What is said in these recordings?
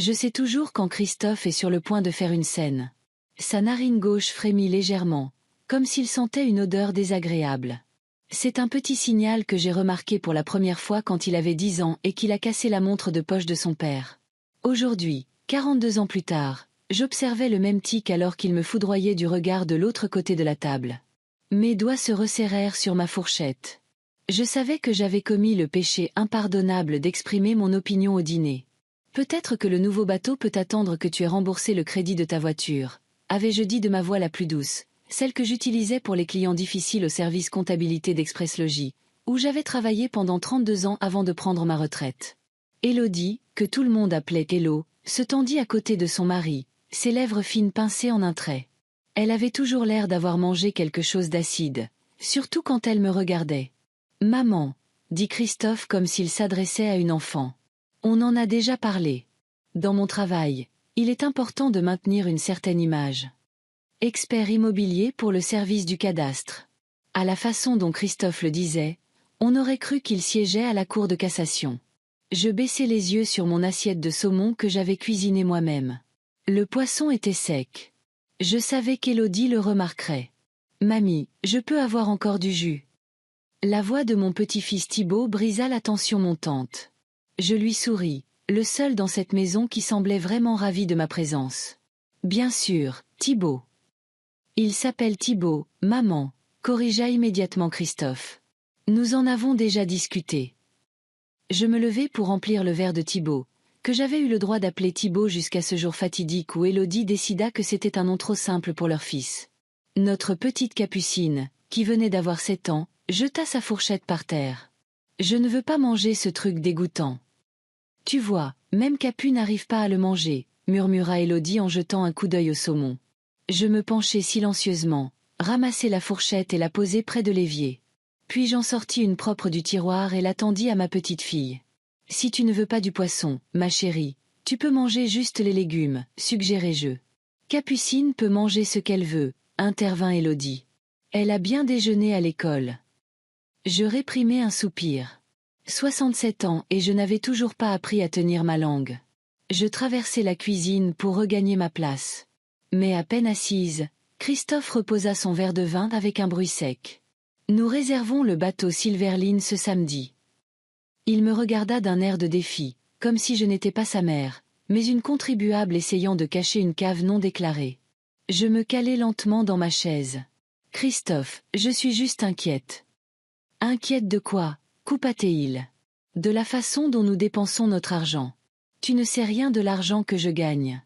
Je sais toujours quand Christophe est sur le point de faire une scène. Sa narine gauche frémit légèrement, comme s'il sentait une odeur désagréable. C'est un petit signal que j'ai remarqué pour la première fois quand il avait 10 ans et qu'il a cassé la montre de poche de son père. Aujourd'hui, 42 ans plus tard, j'observais le même tic alors qu'il me foudroyait du regard de l'autre côté de la table. Mes doigts se resserrèrent sur ma fourchette. Je savais que j'avais commis le péché impardonnable d'exprimer mon opinion au dîner. Peut-être que le nouveau bateau peut attendre que tu aies remboursé le crédit de ta voiture, avais-je dit de ma voix la plus douce, celle que j'utilisais pour les clients difficiles au service comptabilité d'Express Logis, où j'avais travaillé pendant 32 ans avant de prendre ma retraite. Élodie, que tout le monde appelait Hello, se tendit à côté de son mari, ses lèvres fines pincées en un trait. Elle avait toujours l'air d'avoir mangé quelque chose d'acide, surtout quand elle me regardait. « Maman », dit Christophe comme s'il s'adressait à une enfant. « On en a déjà parlé. Dans mon travail, il est important de maintenir une certaine image. » Expert immobilier pour le service du cadastre. À la façon dont Christophe le disait, on aurait cru qu'il siégeait à la cour de cassation. Je baissai les yeux sur mon assiette de saumon que j'avais cuisiné moi-même. Le poisson était sec. Je savais qu'Élodie le remarquerait. « Mamie, je peux avoir encore du jus ?» La voix de mon petit-fils Thibaut brisa la tension montante. Je lui souris, le seul dans cette maison qui semblait vraiment ravi de ma présence. « Bien sûr, Thibaut. »« Il s'appelle Thibaut, maman », corrigea immédiatement Christophe. « Nous en avons déjà discuté. » Je me levai pour remplir le verre de Thibaut, que j'avais eu le droit d'appeler Thibaut jusqu'à ce jour fatidique où Élodie décida que c'était un nom trop simple pour leur fils. Notre petite Capucine, qui venait d'avoir 7 ans, jeta sa fourchette par terre. « Je ne veux pas manger ce truc dégoûtant. »« Tu vois, même Capu n'arrive pas à le manger, » murmura Élodie en jetant un coup d'œil au saumon. Je me penchai silencieusement, ramassai la fourchette et la posai près de l'évier. Puis j'en sortis une propre du tiroir et la tendis à ma petite fille. « Si tu ne veux pas du poisson, ma chérie, tu peux manger juste les légumes, suggérai-je. »« Capucine peut manger ce qu'elle veut, » intervint Élodie. « Elle a bien déjeuné à l'école. » Je réprimai un soupir. 67 ans et je n'avais toujours pas appris à tenir ma langue. Je traversai la cuisine pour regagner ma place. Mais à peine assise, Christophe reposa son verre de vin avec un bruit sec. « Nous réservons le bateau Silverline ce samedi. » Il me regarda d'un air de défi, comme si je n'étais pas sa mère, mais une contribuable essayant de cacher une cave non déclarée. Je me calai lentement dans ma chaise. « Christophe, je suis juste inquiète. »« Inquiète de quoi ?» coupa-t-il. « De la façon dont nous dépensons notre argent. Tu ne sais rien de l'argent que je gagne. »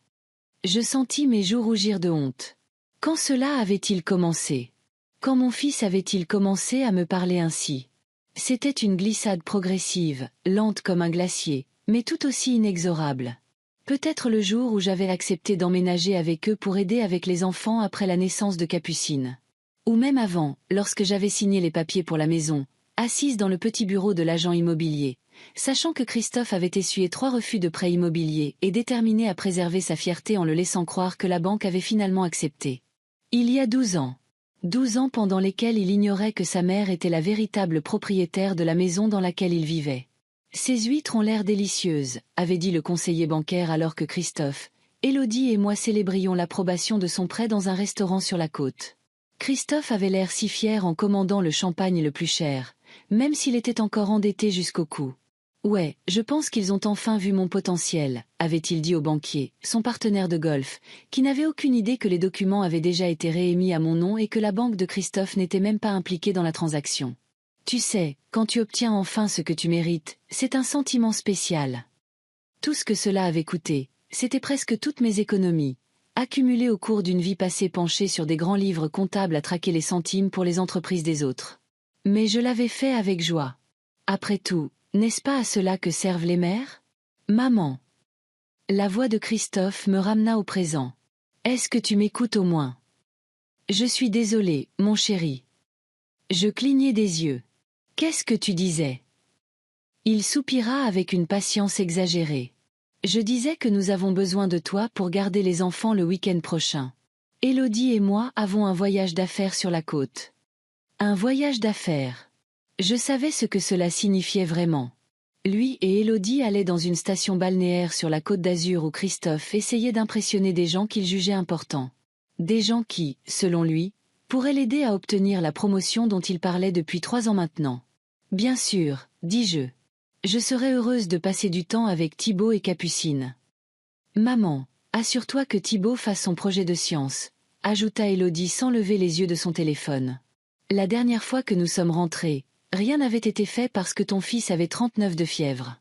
Je sentis mes joues rougir de honte. Quand cela avait-il commencé? Quand mon fils avait-il commencé à me parler ainsi? C'était une glissade progressive, lente comme un glacier, mais tout aussi inexorable. Peut-être le jour où j'avais accepté d'emménager avec eux pour aider avec les enfants après la naissance de Capucine. Ou même avant, lorsque j'avais signé les papiers pour la maison, assise dans le petit bureau de l'agent immobilier, sachant que Christophe avait essuyé 3 refus de prêt immobilier et déterminé à préserver sa fierté en le laissant croire que la banque avait finalement accepté. Il y a 12 ans. 12 ans pendant lesquels il ignorait que sa mère était la véritable propriétaire de la maison dans laquelle il vivait. « Ces huîtres ont l'air délicieuses », avait dit le conseiller bancaire alors que Christophe, Élodie et moi célébrions l'approbation de son prêt dans un restaurant sur la côte. Christophe avait l'air si fier en commandant le champagne le plus cher, même s'il était encore endetté jusqu'au cou. « Ouais, je pense qu'ils ont enfin vu mon potentiel », avait-il dit au banquier, son partenaire de golf, qui n'avait aucune idée que les documents avaient déjà été réémis à mon nom et que la banque de Christophe n'était même pas impliquée dans la transaction. « Tu sais, quand tu obtiens enfin ce que tu mérites, c'est un sentiment spécial. » Tout ce que cela avait coûté, c'était presque toutes mes économies, accumulées au cours d'une vie passée penchée sur des grands livres comptables à traquer les centimes pour les entreprises des autres. Mais je l'avais fait avec joie. Après tout, n'est-ce pas à cela que servent les mères? Maman. La voix de Christophe me ramena au présent. Est-ce que tu m'écoutes au moins? Je suis désolé, mon chéri. Je clignai des yeux. Qu'est-ce que tu disais? Il soupira avec une patience exagérée. Je disais que nous avons besoin de toi pour garder les enfants le week-end prochain. Élodie et moi avons un voyage d'affaires sur la côte. Un voyage d'affaires. Je savais ce que cela signifiait vraiment. Lui et Élodie allaient dans une station balnéaire sur la Côte d'Azur où Christophe essayait d'impressionner des gens qu'il jugeait importants. Des gens qui, selon lui, pourraient l'aider à obtenir la promotion dont il parlait depuis 3 ans maintenant. Bien sûr, dis-je. Je serais heureuse de passer du temps avec Thibaut et Capucine. Maman, assure-toi que Thibaut fasse son projet de science, ajouta Élodie sans lever les yeux de son téléphone. La dernière fois que nous sommes rentrés, rien n'avait été fait parce que ton fils avait 39 de fièvre.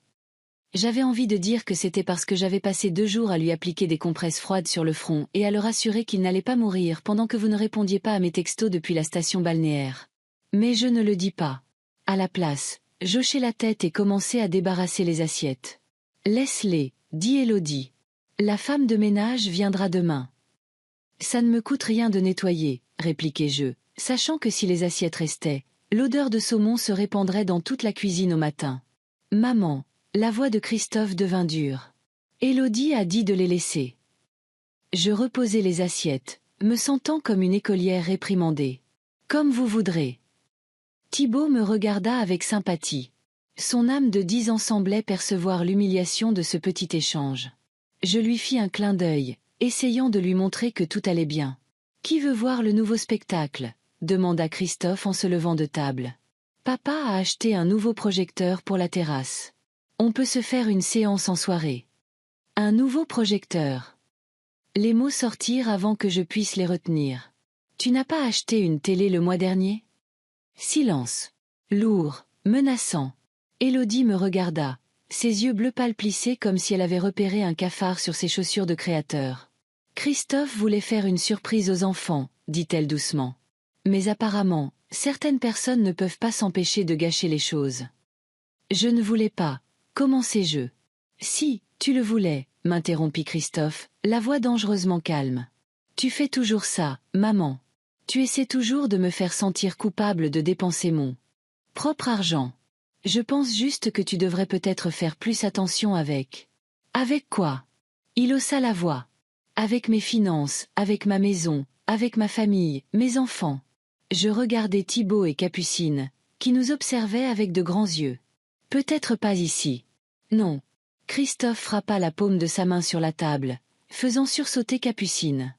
J'avais envie de dire que c'était parce que j'avais passé 2 jours à lui appliquer des compresses froides sur le front et à le rassurer qu'il n'allait pas mourir pendant que vous ne répondiez pas à mes textos depuis la station balnéaire. Mais je ne le dis pas. À la place, j'hochai la tête et commençai à débarrasser les assiettes. Laisse-les, dit Élodie. La femme de ménage viendra demain. Ça ne me coûte rien de nettoyer, répliquai-je, sachant que si les assiettes restaient, l'odeur de saumon se répandrait dans toute la cuisine au matin. Maman, la voix de Christophe devint dure. Élodie a dit de les laisser. Je reposai les assiettes, me sentant comme une écolière réprimandée. Comme vous voudrez. Thibaut me regarda avec sympathie. Son âme de 10 ans semblait percevoir l'humiliation de ce petit échange. Je lui fis un clin d'œil, essayant de lui montrer que tout allait bien. « Qui veut voir le nouveau spectacle ?» demanda Christophe en se levant de table. Papa a acheté un nouveau projecteur pour la terrasse. On peut se faire une séance en soirée. Un nouveau projecteur. Les mots sortirent avant que je puisse les retenir. Tu n'as pas acheté une télé le mois dernier ? Silence. Lourd, menaçant. Élodie me regarda, ses yeux bleus pâles plissés comme si elle avait repéré un cafard sur ses chaussures de créateur. Christophe voulait faire une surprise aux enfants, dit-elle doucement. Mais apparemment, certaines personnes ne peuvent pas s'empêcher de gâcher les choses. Je ne voulais pas, commençai-je. Si, tu le voulais, m'interrompit Christophe, la voix dangereusement calme. Tu fais toujours ça, maman. Tu essaies toujours de me faire sentir coupable de dépenser mon propre argent. Je pense juste que tu devrais peut-être faire plus attention avec. Avec quoi ? Il haussa la voix. Avec mes finances, avec ma maison, avec ma famille, mes enfants. Je regardais Thibaut et Capucine, qui nous observaient avec de grands yeux. Peut-être pas ici. Non. Christophe frappa la paume de sa main sur la table, faisant sursauter Capucine.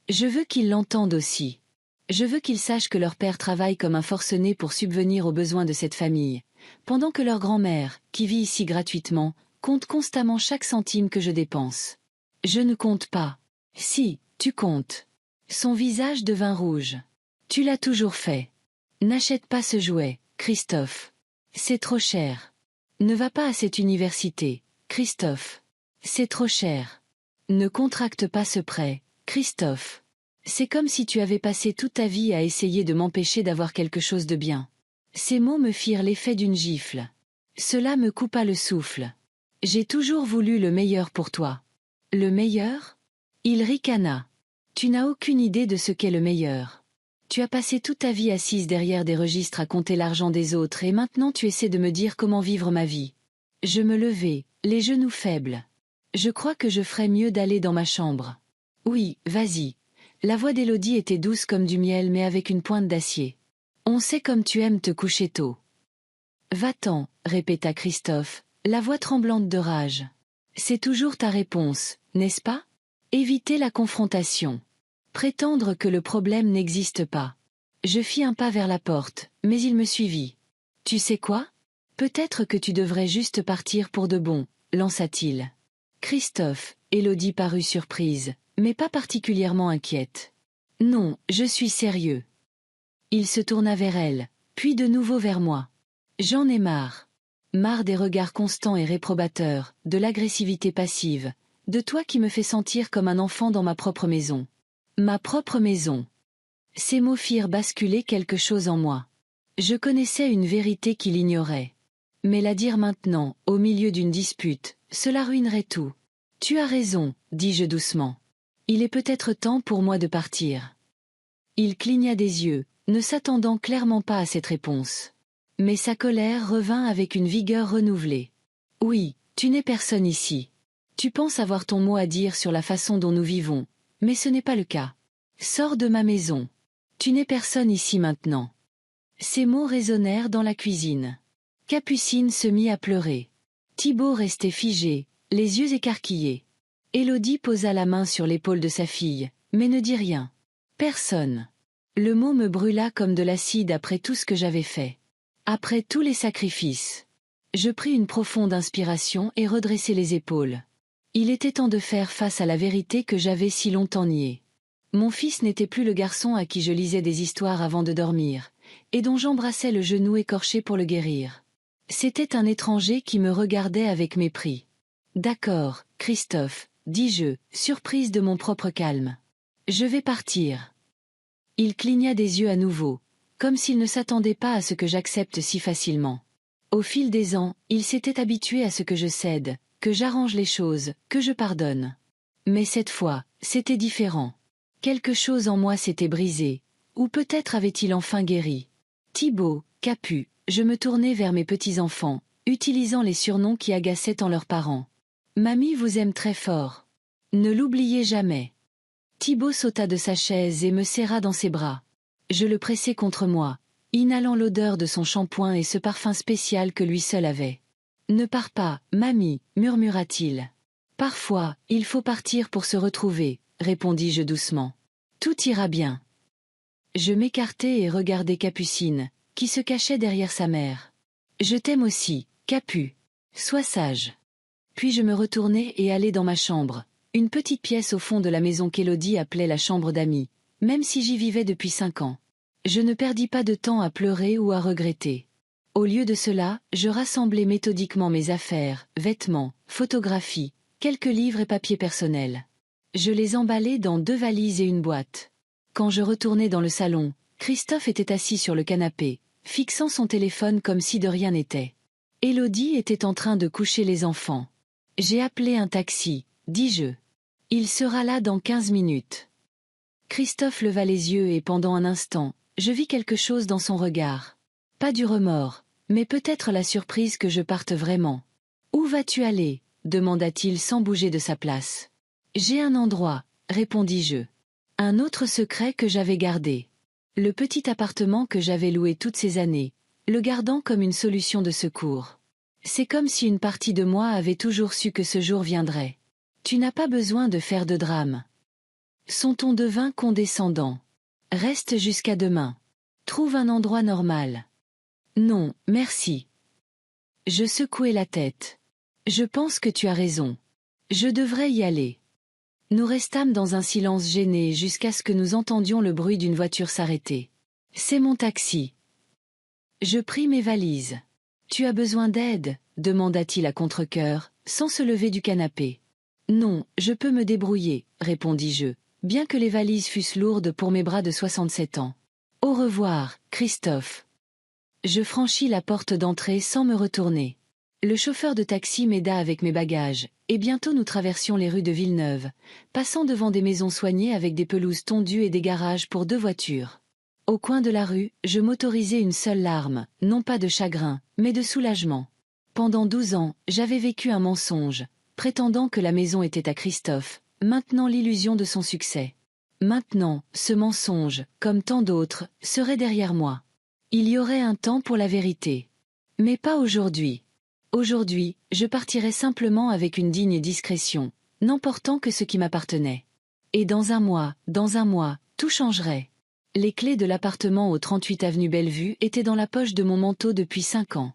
Je veux qu'ils l'entendent aussi. Je veux qu'ils sachent que leur père travaille comme un forcené pour subvenir aux besoins de cette famille, pendant que leur grand-mère, qui vit ici gratuitement, compte constamment chaque centime que je dépense. Je ne compte pas. Si, tu comptes. Son visage devint rouge. Tu l'as toujours fait. N'achète pas ce jouet, Christophe. C'est trop cher. Ne va pas à cette université, Christophe. C'est trop cher. Ne contracte pas ce prêt, Christophe. C'est comme si tu avais passé toute ta vie à essayer de m'empêcher d'avoir quelque chose de bien. Ces mots me firent l'effet d'une gifle. Cela me coupa le souffle. J'ai toujours voulu le meilleur pour toi. Le meilleur ? Il ricana. Tu n'as aucune idée de ce qu'est le meilleur. Tu as passé toute ta vie assise derrière des registres à compter l'argent des autres et maintenant tu essaies de me dire comment vivre ma vie. Je me levai, les genoux faibles. Je crois que je ferais mieux d'aller dans ma chambre. Oui, vas-y. La voix d'Élodie était douce comme du miel mais avec une pointe d'acier. On sait comme tu aimes te coucher tôt. Va-t'en, répéta Christophe, la voix tremblante de rage. C'est toujours ta réponse, n'est-ce pas ? Éviter la confrontation. Prétendre que le problème n'existe pas. Je fis un pas vers la porte, mais il me suivit. Tu sais quoi ? Peut-être que tu devrais juste partir pour de bon, lança-t-il. Christophe, Élodie parut surprise, mais pas particulièrement inquiète. Non, je suis sérieux. Il se tourna vers elle, puis de nouveau vers moi. J'en ai marre. Marre des regards constants et réprobateurs, de l'agressivité passive, de toi qui me fais sentir comme un enfant dans ma propre maison. Ma propre maison. Ces mots firent basculer quelque chose en moi. Je connaissais une vérité qu'il ignorait. Mais la dire maintenant, au milieu d'une dispute, cela ruinerait tout. Tu as raison, dis-je doucement. Il est peut-être temps pour moi de partir. Il cligna des yeux, ne s'attendant clairement pas à cette réponse. Mais sa colère revint avec une vigueur renouvelée. Oui, tu n'es personne ici. Tu penses avoir ton mot à dire sur la façon dont nous vivons, mais ce n'est pas le cas. Sors de ma maison. Tu n'es personne ici maintenant. Ces mots résonnèrent dans la cuisine. Capucine se mit à pleurer. Thibaut restait figé, les yeux écarquillés. Élodie posa la main sur l'épaule de sa fille, mais ne dit rien. Personne. Le mot me brûla comme de l'acide après tout ce que j'avais fait. Après tous les sacrifices. Je pris une profonde inspiration et redressai les épaules. Il était temps de faire face à la vérité que j'avais si longtemps niée. Mon fils n'était plus le garçon à qui je lisais des histoires avant de dormir, et dont j'embrassais le genou écorché pour le guérir. C'était un étranger qui me regardait avec mépris. « D'accord, Christophe, dis-je, surprise de mon propre calme. Je vais partir. » Il cligna des yeux à nouveau, comme s'il ne s'attendait pas à ce que j'accepte si facilement. Au fil des ans, il s'était habitué à ce que je cède, que j'arrange les choses, que je pardonne. Mais cette fois, c'était différent. Quelque chose en moi s'était brisé, ou peut-être avait-il enfin guéri. Thibaut, Capu, je me tournai vers mes petits-enfants, utilisant les surnoms qui agaçaient tant leurs parents. Mamie vous aime très fort. Ne l'oubliez jamais. Thibaut sauta de sa chaise et me serra dans ses bras. Je le pressai contre moi, inhalant l'odeur de son shampoing et ce parfum spécial que lui seul avait. « Ne pars pas, mamie, murmura-t-il. « Parfois, il faut partir pour se retrouver, répondis-je doucement. Tout ira bien. » Je m'écartai et regardai Capucine, qui se cachait derrière sa mère. « Je t'aime aussi, Capu. Sois sage. » Puis je me retournai et allai dans ma chambre, une petite pièce au fond de la maison qu'Élodie appelait la chambre d'amis, même si j'y vivais depuis 5 ans. Je ne perdis pas de temps à pleurer ou à regretter. Au lieu de cela, je rassemblai méthodiquement mes affaires, vêtements, photographies, quelques livres et papiers personnels. Je les emballai dans 2 valises et une boîte. Quand je retournai dans le salon, Christophe était assis sur le canapé, fixant son téléphone comme si de rien n'était. Élodie était en train de coucher les enfants. « J'ai appelé un taxi, dis-je. Il sera là dans 15 minutes. » Christophe leva les yeux et pendant un instant, je vis quelque chose dans son regard. Pas du remords, mais peut-être la surprise que je parte vraiment. « Où vas-tu aller ?» demanda-t-il sans bouger de sa place. « J'ai un endroit, répondis-je. Un autre secret que j'avais gardé. Le petit appartement que j'avais loué toutes ces années, le gardant comme une solution de secours. C'est comme si une partie de moi avait toujours su que ce jour viendrait. Tu n'as pas besoin de faire de drame. Son ton devint condescendant. Reste jusqu'à demain. Trouve un endroit normal. Non, merci. Je secouai la tête. Je pense que tu as raison. Je devrais y aller. Nous restâmes dans un silence gêné jusqu'à ce que nous entendions le bruit d'une voiture s'arrêter. C'est mon taxi. Je pris mes valises. Tu as besoin d'aide ? Demanda-t-il à contre-cœur, sans se lever du canapé. Non, je peux me débrouiller, répondis-je, bien que les valises fussent lourdes pour mes bras de 67 ans. Au revoir, Christophe. Je franchis la porte d'entrée sans me retourner. Le chauffeur de taxi m'aida avec mes bagages, et bientôt nous traversions les rues de Villeneuve, passant devant des maisons soignées avec des pelouses tondues et des garages pour 2 voitures. Au coin de la rue, je m'autorisai une seule larme, non pas de chagrin, mais de soulagement. Pendant 12 ans, j'avais vécu un mensonge, prétendant que la maison était à Christophe, maintenant l'illusion de son succès. Maintenant, ce mensonge, comme tant d'autres, serait derrière moi. Il y aurait un temps pour la vérité. Mais pas aujourd'hui. Aujourd'hui, je partirai simplement avec une digne discrétion, n'emportant que ce qui m'appartenait. Et dans un mois, tout changerait. Les clés de l'appartement au 38 avenue Bellevue étaient dans la poche de mon manteau depuis 5 ans.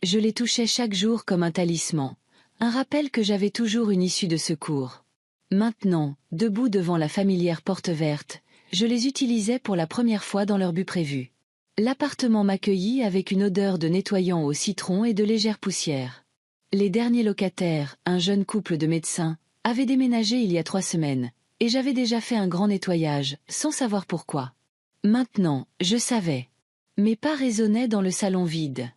Je les touchais chaque jour comme un talisman, un rappel que j'avais toujours une issue de secours. Maintenant, debout devant la familière porte verte, je les utilisais pour la première fois dans leur but prévu. L'appartement m'accueillit avec une odeur de nettoyant au citron et de légère poussière. Les derniers locataires, un jeune couple de médecins, avaient déménagé il y a 3 semaines, et j'avais déjà fait un grand nettoyage, sans savoir pourquoi. Maintenant, je savais. Mes pas résonnaient dans le salon vide.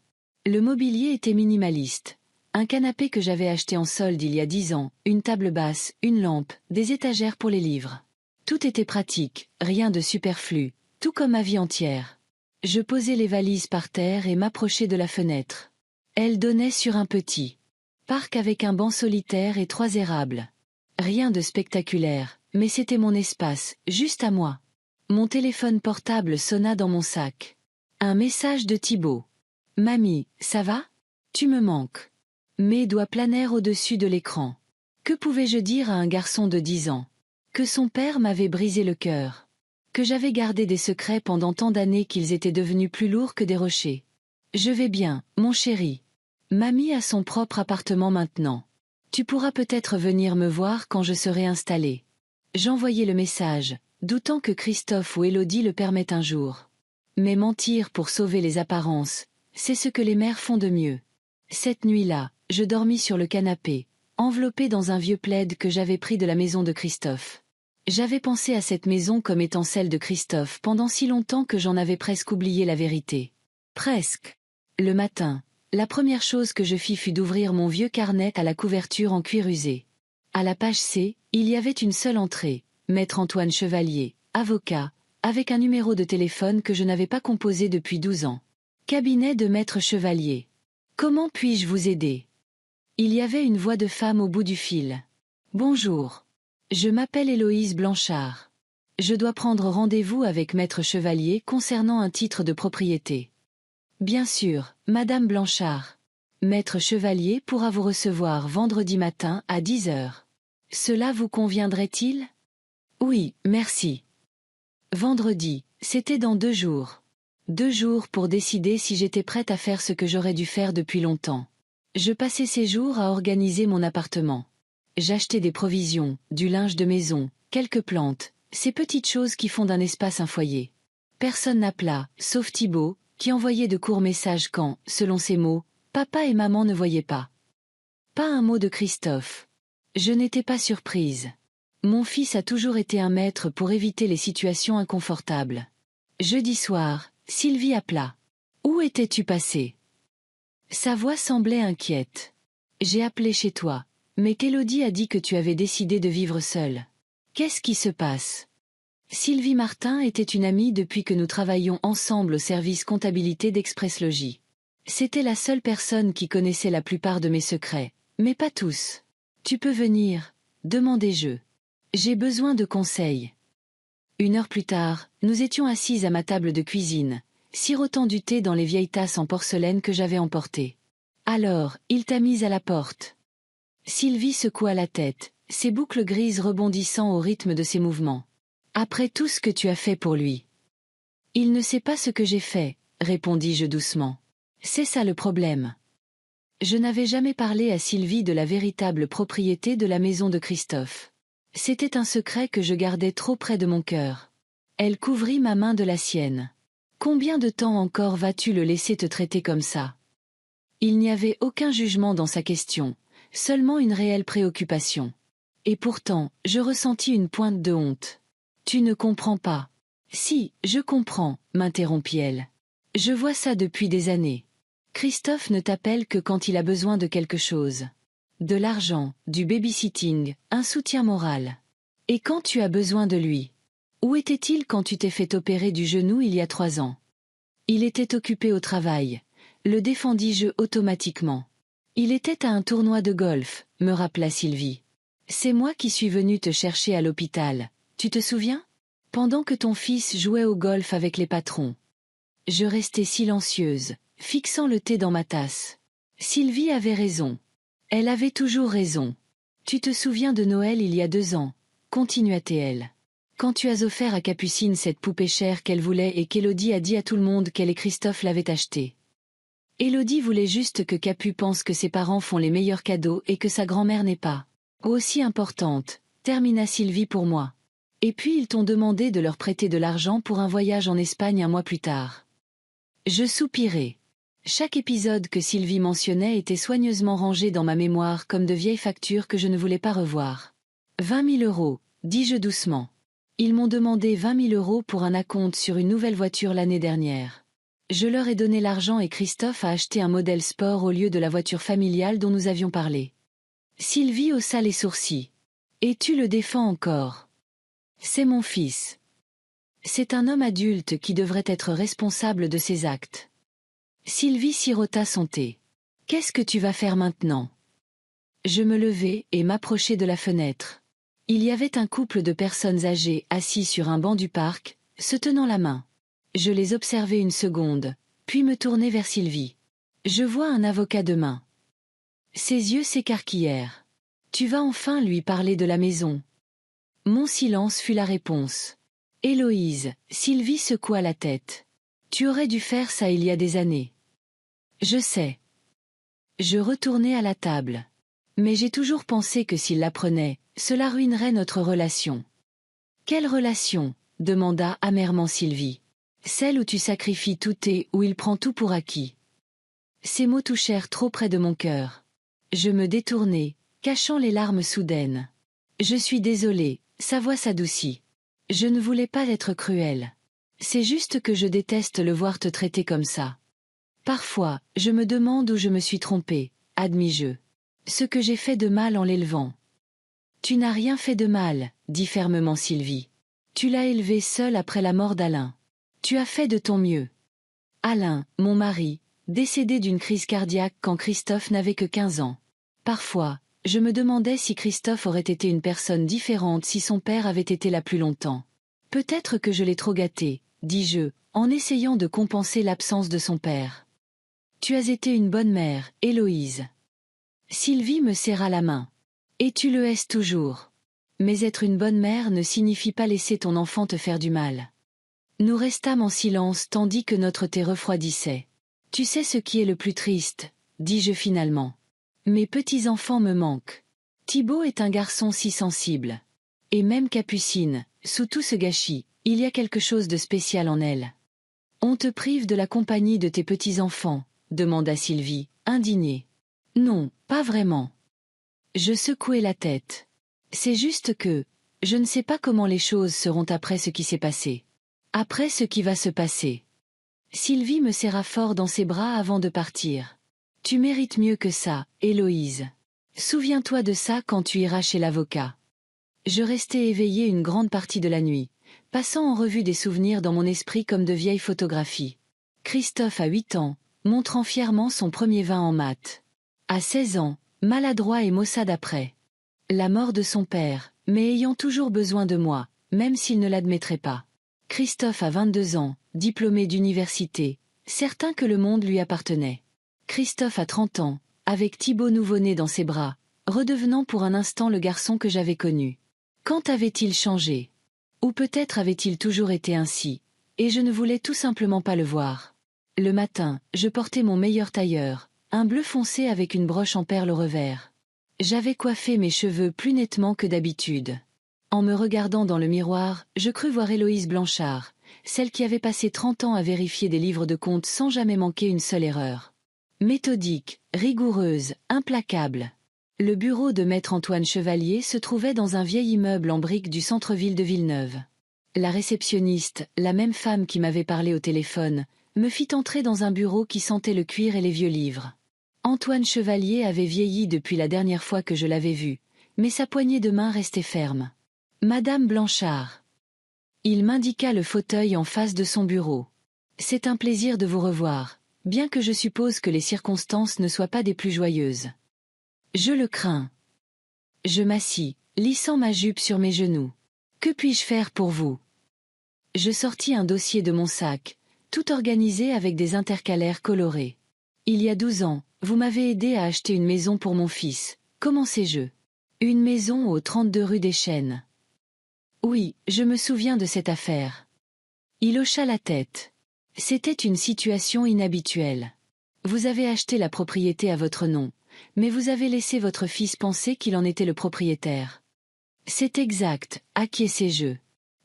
Le mobilier était minimaliste. Un canapé que j'avais acheté en solde il y a 10 ans, une table basse, une lampe, des étagères pour les livres. Tout était pratique, rien de superflu, tout comme ma vie entière. Je posai les valises par terre et m'approchai de la fenêtre. Elle donnait sur un petit parc avec un banc solitaire et 3 érables. Rien de spectaculaire, mais c'était mon espace, juste à moi. Mon téléphone portable sonna dans mon sac. Un message de Thibaut. « Mamie, ça va ? Tu me manques. » Mes doigts planèrent au-dessus de l'écran. Que pouvais-je dire à un garçon de 10 ans? Que son père m'avait brisé le cœur. Que j'avais gardé des secrets pendant tant d'années qu'ils étaient devenus plus lourds que des rochers. Je vais bien, mon chéri. Mamie a son propre appartement maintenant. Tu pourras peut-être venir me voir quand je serai installée. J'envoyai le message, doutant que Christophe ou Élodie le permettent un jour. Mais mentir pour sauver les apparences, c'est ce que les mères font de mieux. Cette nuit-là, je dormis sur le canapé, enveloppé dans un vieux plaid que j'avais pris de la maison de Christophe. J'avais pensé à cette maison comme étant celle de Christophe pendant si longtemps que j'en avais presque oublié la vérité. Presque. Le matin, la première chose que je fis fut d'ouvrir mon vieux carnet à la couverture en cuir usé. À la page C, il y avait une seule entrée, Maître Antoine Chevalier, avocat, avec un numéro de téléphone que je n'avais pas composé depuis 12 ans. Cabinet de Maître Chevalier. Comment puis-je vous aider? Il y avait une voix de femme au bout du fil. Bonjour. Je m'appelle Héloïse Blanchard. Je dois prendre rendez-vous avec Maître Chevalier concernant un titre de propriété. Bien sûr, Madame Blanchard. Maître Chevalier pourra vous recevoir vendredi matin à 10 heures. Cela vous conviendrait-il? Oui, merci. Vendredi, c'était dans 2 jours. 2 jours pour décider si j'étais prête à faire ce que j'aurais dû faire depuis longtemps. Je passais ces jours à organiser mon appartement. J'achetais des provisions, du linge de maison, quelques plantes, ces petites choses qui font d'un espace un foyer. Personne n'appela, sauf Thibaut, qui envoyait de courts messages quand, selon ses mots, papa et maman ne voyaient pas. Pas un mot de Christophe. Je n'étais pas surprise. Mon fils a toujours été un maître pour éviter les situations inconfortables. Jeudi soir, Sylvie appela. Où étais-tu passé? Sa voix semblait inquiète. J'ai appelé chez toi, mais qu'Élodie a dit que tu avais décidé de vivre seule. Qu'est-ce qui se passe? Sylvie Martin était une amie depuis que nous travaillions ensemble au service comptabilité d'Express Logis. C'était la seule personne qui connaissait la plupart de mes secrets, mais pas tous. Tu peux venir, demandai-je. J'ai besoin de conseils. 1 heure plus tard, nous étions assises à ma table de cuisine, sirotant du thé dans les vieilles tasses en porcelaine que j'avais emportées. Alors, il t'a mise à la porte. Sylvie secoua la tête, ses boucles grises rebondissant au rythme de ses mouvements. Après tout ce que tu as fait pour lui. Il ne sait pas ce que j'ai fait, répondis-je doucement. C'est ça le problème. Je n'avais jamais parlé à Sylvie de la véritable propriété de la maison de Christophe. C'était un secret que je gardais trop près de mon cœur. Elle couvrit ma main de la sienne. Combien de temps encore vas-tu le laisser te traiter comme ça? Il n'y avait aucun jugement dans sa question, seulement une réelle préoccupation. Et pourtant, je ressentis une pointe de honte. Tu ne comprends pas. Si, je comprends, m'interrompit-elle. Je vois ça depuis des années. Christophe ne t'appelle que quand il a besoin de quelque chose. De l'argent, du babysitting, un soutien moral. Et quand tu as besoin de lui? Où était-il quand tu t'es fait opérer du genou il y a 3 ans? Il était occupé au travail. Le défendis-je automatiquement. Il était à un tournoi de golf, me rappela Sylvie. C'est moi qui suis venue te chercher à l'hôpital. Tu te souviens? Pendant que ton fils jouait au golf avec les patrons. Je restais silencieuse, fixant le thé dans ma tasse. Sylvie avait raison. Elle avait toujours raison. Tu te souviens de Noël il y a 2 ans, continua-t-elle. Quand tu as offert à Capucine cette poupée chère qu'elle voulait et qu'Élodie a dit à tout le monde qu'elle et Christophe l'avaient achetée. Élodie voulait juste que Capu pense que ses parents font les meilleurs cadeaux et que sa grand-mère n'est pas aussi importante, termina Sylvie pour moi. Et puis ils t'ont demandé de leur prêter de l'argent pour un voyage en Espagne 1 mois plus tard. Je soupirai. Chaque épisode que Sylvie mentionnait était soigneusement rangé dans ma mémoire comme de vieilles factures que je ne voulais pas revoir. 20 000 €, dis-je doucement. Ils m'ont demandé 20 000 € pour un acompte sur une nouvelle voiture l'année dernière. Je leur ai donné l'argent et Christophe a acheté un modèle sport au lieu de la voiture familiale dont nous avions parlé. Sylvie haussa les sourcils. Et tu le défends encore? C'est mon fils. C'est un homme adulte qui devrait être responsable de ses actes. Sylvie sirota son thé. Qu'est-ce que tu vas faire maintenant? Je me levai et m'approchai de la fenêtre. Il y avait un couple de personnes âgées assis sur un banc du parc, se tenant la main. Je les observai 1 seconde, puis me tournai vers Sylvie. Je vois un avocat demain. Ses yeux s'écarquillèrent. Tu vas enfin lui parler de la maison. Mon silence fut la réponse. Héloïse, Sylvie secoua la tête. Tu aurais dû faire ça il y a des années. Je sais. Je retournai à la table. Mais j'ai toujours pensé que s'il l'apprenait, cela ruinerait notre relation. Quelle relation? Demanda amèrement Sylvie. Celle où tu sacrifies tout et où il prend tout pour acquis. Ces mots touchèrent trop près de mon cœur. Je me détournai, cachant les larmes soudaines. Je suis désolée, sa voix s'adoucit. Je ne voulais pas être cruelle. C'est juste que je déteste le voir te traiter comme ça. Parfois, je me demande où je me suis trompée, admis-je. Ce que j'ai fait de mal en l'élevant. Tu n'as rien fait de mal, dit fermement Sylvie. Tu l'as élevé seul après la mort d'Alain. Tu as fait de ton mieux. Alain, mon mari, décédé d'une crise cardiaque quand Christophe n'avait que 15 ans. Parfois, je me demandais si Christophe aurait été une personne différente si son père avait été là plus longtemps. Peut-être que je l'ai trop gâté, dis-je, en essayant de compenser l'absence de son père. Tu as été une bonne mère, Héloïse. Sylvie me serra la main. Et tu le es toujours. Mais être une bonne mère ne signifie pas laisser ton enfant te faire du mal. Nous restâmes en silence tandis que notre thé refroidissait. Tu sais ce qui est le plus triste, dis-je finalement. Mes petits-enfants me manquent. Thibaut est un garçon si sensible. Et même Capucine, sous tout ce gâchis, il y a quelque chose de spécial en elle. On te prive de la compagnie de tes petits-enfants, demanda Sylvie, indignée. Non, pas vraiment. Je secouai la tête. C'est juste que, je ne sais pas comment les choses seront après ce qui s'est passé. Après ce qui va se passer. Sylvie me serra fort dans ses bras avant de partir. Tu mérites mieux que ça, Héloïse. Souviens-toi de ça quand tu iras chez l'avocat. Je restai éveillée une grande partie de la nuit, passant en revue des souvenirs dans mon esprit comme de vieilles photographies. Christophe a 8 ans, montrant fièrement son premier vin en maths. À 16 ans, maladroit et maussade après. La mort de son père, mais ayant toujours besoin de moi, même s'il ne l'admettrait pas. Christophe a 22 ans, diplômé d'université, certain que le monde lui appartenait. Christophe a 30 ans, avec Thibaut nouveau-né dans ses bras, redevenant pour un instant le garçon que j'avais connu. Quand avait-il changé? Ou peut-être avait-il toujours été ainsi, et je ne voulais tout simplement pas le voir. Le matin, je portais mon meilleur tailleur, un bleu foncé avec une broche en perles au revers. J'avais coiffé mes cheveux plus nettement que d'habitude. En me regardant dans le miroir, je crus voir Héloïse Blanchard, celle qui avait passé 30 ans à vérifier des livres de comptes sans jamais manquer une seule erreur. Méthodique, rigoureuse, implacable. Le bureau de maître Antoine Chevalier se trouvait dans un vieil immeuble en briques du centre-ville de Villeneuve. La réceptionniste, la même femme qui m'avait parlé au téléphone, me fit entrer dans un bureau qui sentait le cuir et les vieux livres. Antoine Chevalier avait vieilli depuis la dernière fois que je l'avais vu, mais sa poignée de main restait ferme. Madame Blanchard. Il m'indiqua le fauteuil en face de son bureau. C'est un plaisir de vous revoir, bien que je suppose que les circonstances ne soient pas des plus joyeuses. Je le crains. Je m'assis, lissant ma jupe sur mes genoux. Que puis-je faire pour vous? Je sortis un dossier de mon sac, tout organisé avec des intercalaires colorés. Il y a 12 ans, vous m'avez aidé à acheter une maison pour mon fils. Commencez-je. Une maison au 32 rue des Chênes. Oui, je me souviens de cette affaire. Il hocha la tête. C'était une situation inhabituelle. Vous avez acheté la propriété à votre nom, mais vous avez laissé votre fils penser qu'il en était le propriétaire. C'est exact, acquiesçai-je.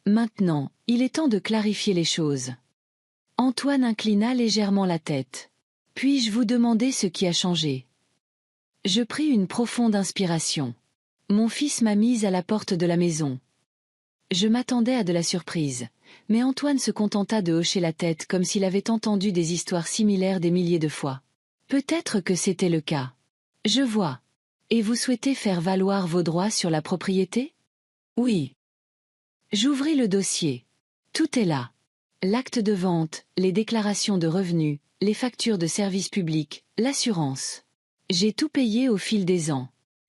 Maintenant, il est temps de clarifier les choses. Antoine inclina légèrement la tête. Puis-je vous demander ce qui a changé? Je pris une profonde inspiration. Mon fils m'a mise à la porte de la maison. Je m'attendais à de la surprise, mais Antoine se contenta de hocher la tête comme s'il avait entendu des histoires similaires des milliers de fois. Peut-être que c'était le cas. Je vois. Et vous souhaitez faire valoir vos droits sur la propriété? Oui. J'ouvris le dossier. Tout est là. L'acte de vente, les déclarations de revenus, les factures de services publics, l'assurance. J'ai tout payé au fil des ans.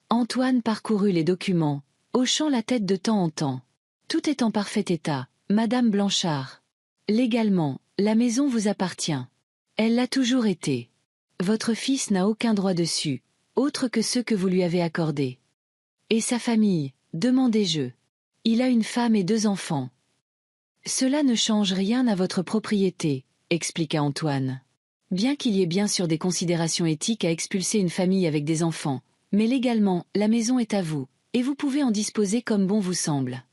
Antoine parcourut les documents, hochant la tête de temps en temps. Tout est en parfait état, Madame Blanchard. Légalement, la maison vous appartient. Elle l'a toujours été. Votre fils n'a aucun droit dessus, autres que ceux que vous lui avez accordés. Et sa famille, demandai-je. Il a une femme et 2 enfants. Cela ne change rien à votre propriété, expliqua Antoine. Bien qu'il y ait bien sûr des considérations éthiques à expulser une famille avec des enfants, mais légalement, la maison est à vous, et vous pouvez en disposer comme bon vous semble.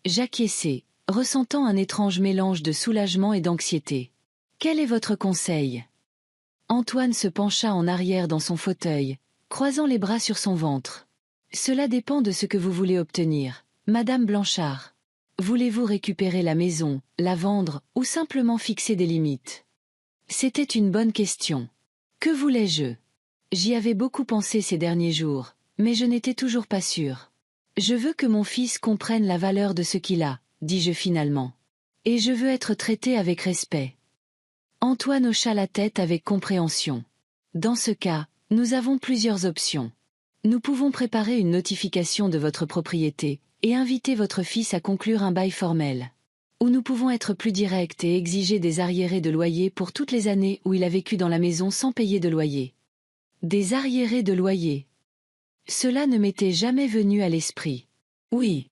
J'acquiesçai, ressentant un étrange mélange de soulagement et d'anxiété. Quel est votre conseil? Antoine se pencha en arrière dans son fauteuil, croisant les bras sur son ventre. Cela dépend de ce que vous voulez obtenir, Madame Blanchard. Voulez-vous récupérer la maison, la vendre, ou simplement fixer des limites? C'était une bonne question. Que voulais-je? J'y avais beaucoup pensé ces derniers jours, mais je n'étais toujours pas sûre. Je veux que mon fils comprenne la valeur de ce qu'il a, dis-je finalement. Et je veux être traité avec respect. Antoine hocha la tête avec compréhension. Dans ce cas, nous avons plusieurs options. Nous pouvons préparer une notification de votre propriété, et inviter votre fils à conclure un bail formel. Ou nous pouvons être plus directs et exiger des arriérés de loyer pour toutes les années où il a vécu dans la maison sans payer de loyer. Des arriérés de loyer. Cela ne m'était jamais venu à l'esprit. Oui.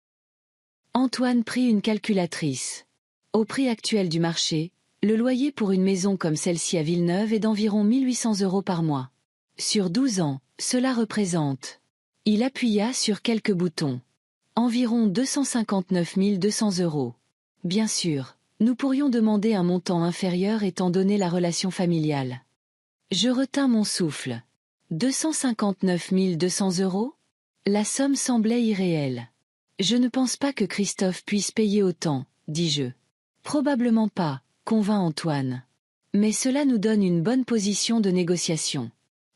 Antoine prit une calculatrice. Au prix actuel du marché, le loyer pour une maison comme celle-ci à Villeneuve est d'environ 1 800 € par mois. Sur 12 ans, cela représente. Il appuya sur quelques boutons. Environ 259 200 €. Bien sûr, nous pourrions demander un montant inférieur étant donné la relation familiale. Je retins mon souffle. 259 200 €? La somme semblait irréelle. Je ne pense pas que Christophe puisse payer autant, dis-je. Probablement pas, convint Antoine. Mais cela nous donne une bonne position de négociation.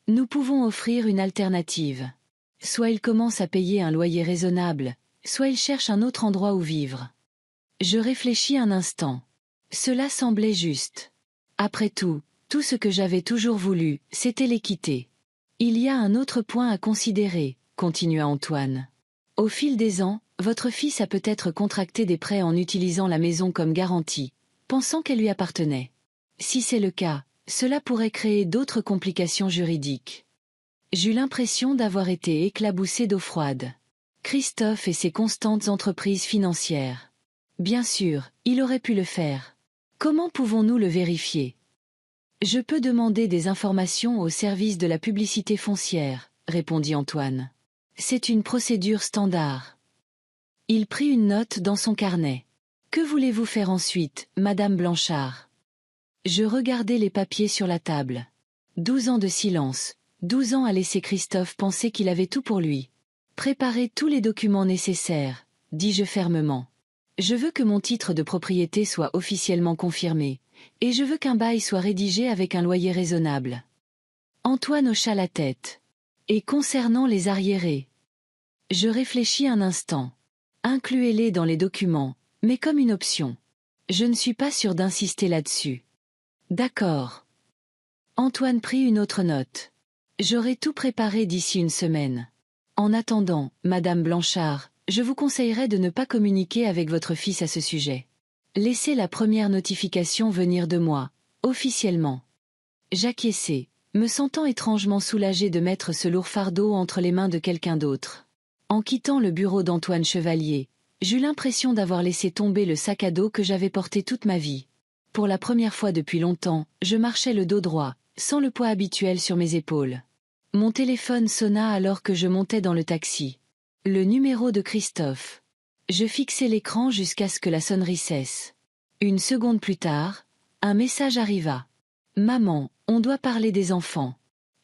Nous pouvons offrir une alternative. Soit il commence à payer un loyer raisonnable, soit il cherche un autre endroit où vivre. Je réfléchis un instant. Cela semblait juste. Après tout ce que j'avais toujours voulu, c'était l'équité. Il y a un autre point à considérer, continua Antoine. Au fil des ans, votre fils a peut-être contracté des prêts en utilisant la maison comme garantie, pensant qu'elle lui appartenait. Si c'est le cas, cela pourrait créer d'autres complications juridiques. J'eus l'impression d'avoir été éclaboussé d'eau froide. Christophe et ses constantes entreprises financières. Bien sûr, il aurait pu le faire. Comment pouvons-nous le vérifier? Je peux demander des informations au service de la publicité foncière, répondit Antoine. C'est une procédure standard. Il prit une note dans son carnet. Que voulez-vous faire ensuite, Madame Blanchard? Je regardai les papiers sur la table. 12 ans de silence, 12 ans à laisser Christophe penser qu'il avait tout pour lui. Préparer tous les documents nécessaires, dis-je fermement. Je veux que mon titre de propriété soit officiellement confirmé, et je veux qu'un bail soit rédigé avec un loyer raisonnable. Antoine hocha la tête. Et concernant les arriérés? Je réfléchis un instant. Incluez-les dans les documents, mais comme une option. Je ne suis pas sûre d'insister là-dessus. D'accord. Antoine prit une autre note. J'aurai tout préparé d'ici une semaine. En attendant, Madame Blanchard, je vous conseillerais de ne pas communiquer avec votre fils à ce sujet. Laissez la première notification venir de moi, officiellement. J'acquiesçai, me sentant étrangement soulagé de mettre ce lourd fardeau entre les mains de quelqu'un d'autre. En quittant le bureau d'Antoine Chevalier, j'eus l'impression d'avoir laissé tomber le sac à dos que j'avais porté toute ma vie. Pour la première fois depuis longtemps, je marchais le dos droit, sans le poids habituel sur mes épaules. Mon téléphone sonna alors que je montais dans le taxi. Le numéro de Christophe. Je fixai l'écran jusqu'à ce que la sonnerie cesse. Une seconde plus tard, un message arriva. « Maman, on doit parler des enfants.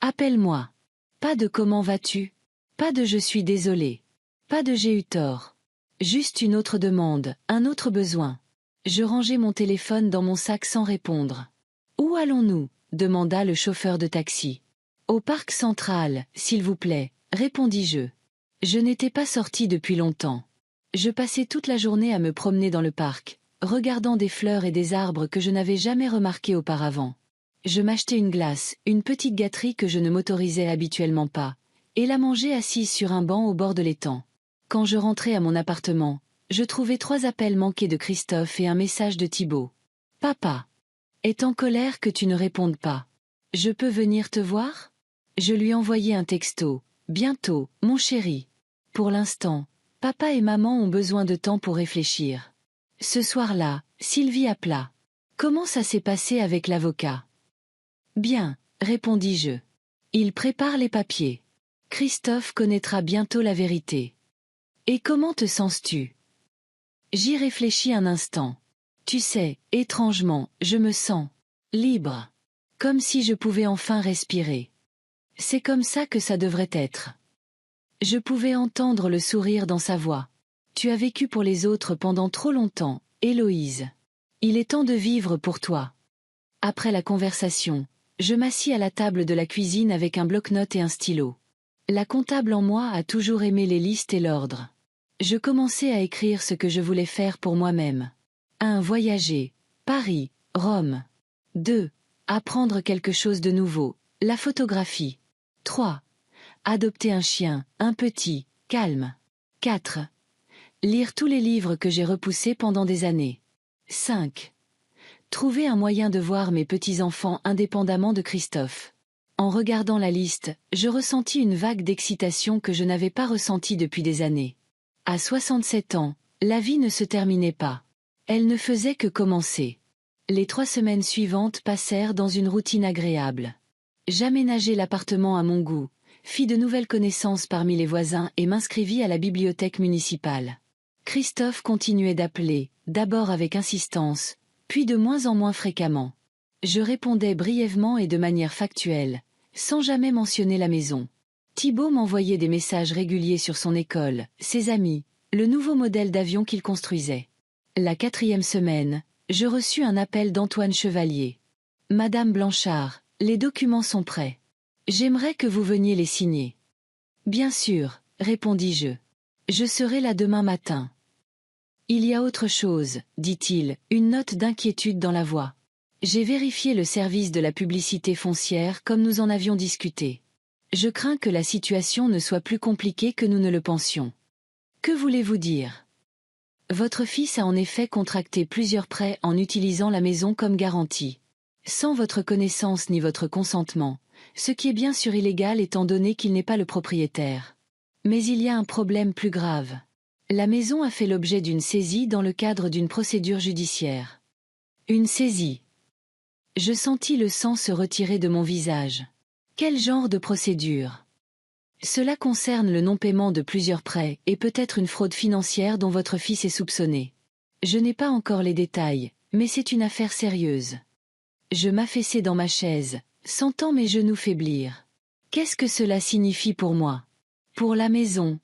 Appelle-moi. » Pas de « comment vas-tu » ? Pas de « je suis désolé ». Pas de « j'ai eu tort ». Juste une autre demande, un autre besoin. Je rangeai mon téléphone dans mon sac sans répondre. « Où allons-nous » demanda le chauffeur de taxi. « Au parc central, s'il vous plaît » répondis-je. Je n'étais pas sorti depuis longtemps. Je passais toute la journée à me promener dans le parc, regardant des fleurs et des arbres que je n'avais jamais remarqués auparavant. Je m'achetais une glace, une petite gâterie que je ne m'autorisais habituellement pas, et la mangeais assise sur un banc au bord de l'étang. Quand je rentrais à mon appartement, je trouvai 3 appels manqués de Christophe et un message de Thibaut. « Papa. Est en colère que tu ne répondes pas. Je peux venir te voir ?» Je lui envoyai un texto. Bientôt, mon chéri. Pour l'instant, papa et maman ont besoin de temps pour réfléchir. Ce soir-là, Sylvie appela. Comment ça s'est passé avec l'avocat? Bien, répondis-je. Il prépare les papiers. Christophe connaîtra bientôt la vérité. Et comment te sens-tu? J'y réfléchis un instant. Tu sais, étrangement, je me sens libre. Comme si je pouvais enfin respirer. C'est comme ça que ça devrait être. Je pouvais entendre le sourire dans sa voix. Tu as vécu pour les autres pendant trop longtemps, Héloïse. Il est temps de vivre pour toi. Après la conversation, je m'assis à la table de la cuisine avec un bloc-notes et un stylo. La comptable en moi a toujours aimé les listes et l'ordre. Je commençais à écrire ce que je voulais faire pour moi-même. 1. Voyager. Paris, Rome. 2. Apprendre quelque chose de nouveau. La photographie. 3. Adopter un chien, un petit, calme. 4. Lire tous les livres que j'ai repoussés pendant des années. 5. Trouver un moyen de voir mes petits-enfants indépendamment de Christophe. En regardant la liste, je ressentis une vague d'excitation que je n'avais pas ressentie depuis des années. À 67 ans, la vie ne se terminait pas. Elle ne faisait que commencer. Les 3 semaines suivantes passèrent dans une routine agréable. J'aménageai l'appartement à mon goût, fis de nouvelles connaissances parmi les voisins et m'inscrivis à la bibliothèque municipale. Christophe continuait d'appeler, d'abord avec insistance, puis de moins en moins fréquemment. Je répondais brièvement et de manière factuelle, sans jamais mentionner la maison. Thibaut m'envoyait des messages réguliers sur son école, ses amis, le nouveau modèle d'avion qu'il construisait. La 4e semaine, je reçus un appel d'Antoine Chevalier. « Madame Blanchard, les documents sont prêts. J'aimerais que vous veniez les signer. »« Bien sûr, » répondis-je. « Je serai là demain matin. » « Il y a autre chose, » dit-il, une note d'inquiétude dans la voix. J'ai vérifié le service de la publicité foncière comme nous en avions discuté. Je crains que la situation ne soit plus compliquée que nous ne le pensions. Que voulez-vous dire? Votre fils a en effet contracté plusieurs prêts en utilisant la maison comme garantie. Sans votre connaissance ni votre consentement, ce qui est bien sûr illégal étant donné qu'il n'est pas le propriétaire. Mais il y a un problème plus grave. La maison a fait l'objet d'une saisie dans le cadre d'une procédure judiciaire. Une saisie. Je sentis le sang se retirer de mon visage. Quel genre de procédure? Cela concerne le non-paiement de plusieurs prêts et peut-être une fraude financière dont votre fils est soupçonné. Je n'ai pas encore les détails, mais c'est une affaire sérieuse. Je m'affaissai dans ma chaise, sentant mes genoux faiblir. Qu'est-ce que cela signifie pour moi? Pour la maison?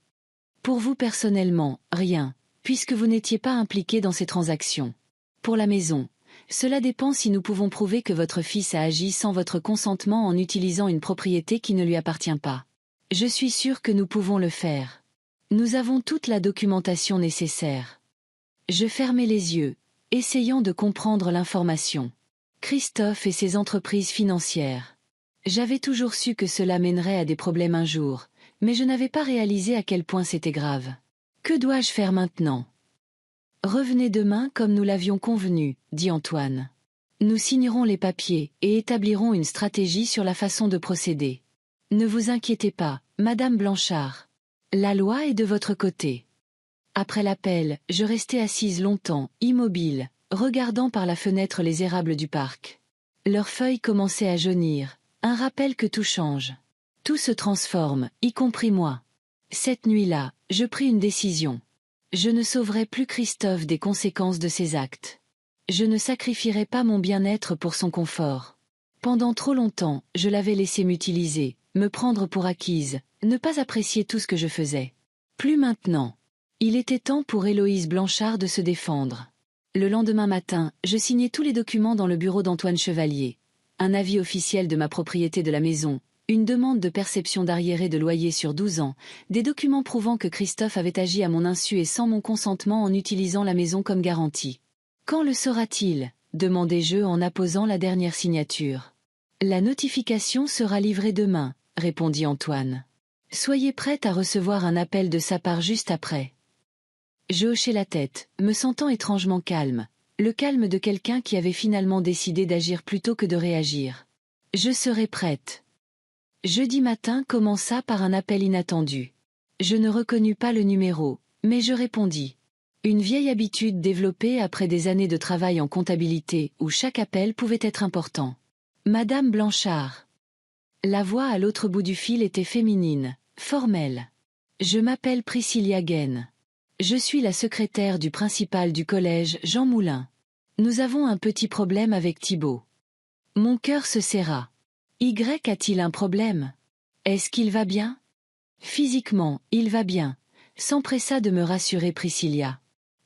Pour vous personnellement, rien, puisque vous n'étiez pas impliqué dans ces transactions. Pour la maison, cela dépend si nous pouvons prouver que votre fils a agi sans votre consentement en utilisant une propriété qui ne lui appartient pas. Je suis sûr que nous pouvons le faire. Nous avons toute la documentation nécessaire. Je fermai les yeux, essayant de comprendre l'information. Christophe et ses entreprises financières. J'avais toujours su que cela mènerait à des problèmes un jour, mais je n'avais pas réalisé à quel point c'était grave. Que dois-je faire maintenant? Revenez demain comme nous l'avions convenu, dit Antoine. Nous signerons les papiers et établirons une stratégie sur la façon de procéder. Ne vous inquiétez pas, Madame Blanchard. La loi est de votre côté. Après l'appel, je restai assise longtemps, immobile, regardant par la fenêtre les érables du parc. Leurs feuilles commençaient à jaunir, un rappel que tout change. Tout se transforme, y compris moi. Cette nuit-là, je pris une décision. Je ne sauverai plus Christophe des conséquences de ses actes. Je ne sacrifierai pas mon bien-être pour son confort. Pendant trop longtemps, je l'avais laissé m'utiliser, me prendre pour acquise, ne pas apprécier tout ce que je faisais. Plus maintenant. Il était temps pour Héloïse Blanchard de se défendre. Le lendemain matin, je signai tous les documents dans le bureau d'Antoine Chevalier. Un avis officiel de ma propriété de la maison, une demande de perception d'arriéré de loyer sur 12 ans, des documents prouvant que Christophe avait agi à mon insu et sans mon consentement en utilisant la maison comme garantie. Quand le saura-t-il? Demandai-je en apposant la dernière signature. La notification sera livrée demain, répondit Antoine. Soyez prête à recevoir un appel de sa part juste après. Je hochai la tête, me sentant étrangement calme, le calme de quelqu'un qui avait finalement décidé d'agir plutôt que de réagir. Je serai prête. Jeudi matin commença par un appel inattendu. Je ne reconnus pas le numéro, mais je répondis. Une vieille habitude développée après des années de travail en comptabilité où chaque appel pouvait être important. Madame Blanchard. La voix à l'autre bout du fil était féminine, formelle. Je m'appelle Priscilla Gaine. Je suis la secrétaire du principal du collège Jean Moulin. Nous avons un petit problème avec Thibaut. Mon cœur se serra. Y a-t-il un problème? Est-ce qu'il va bien? Physiquement, il va bien, s'empressa de me rassurer Priscilla.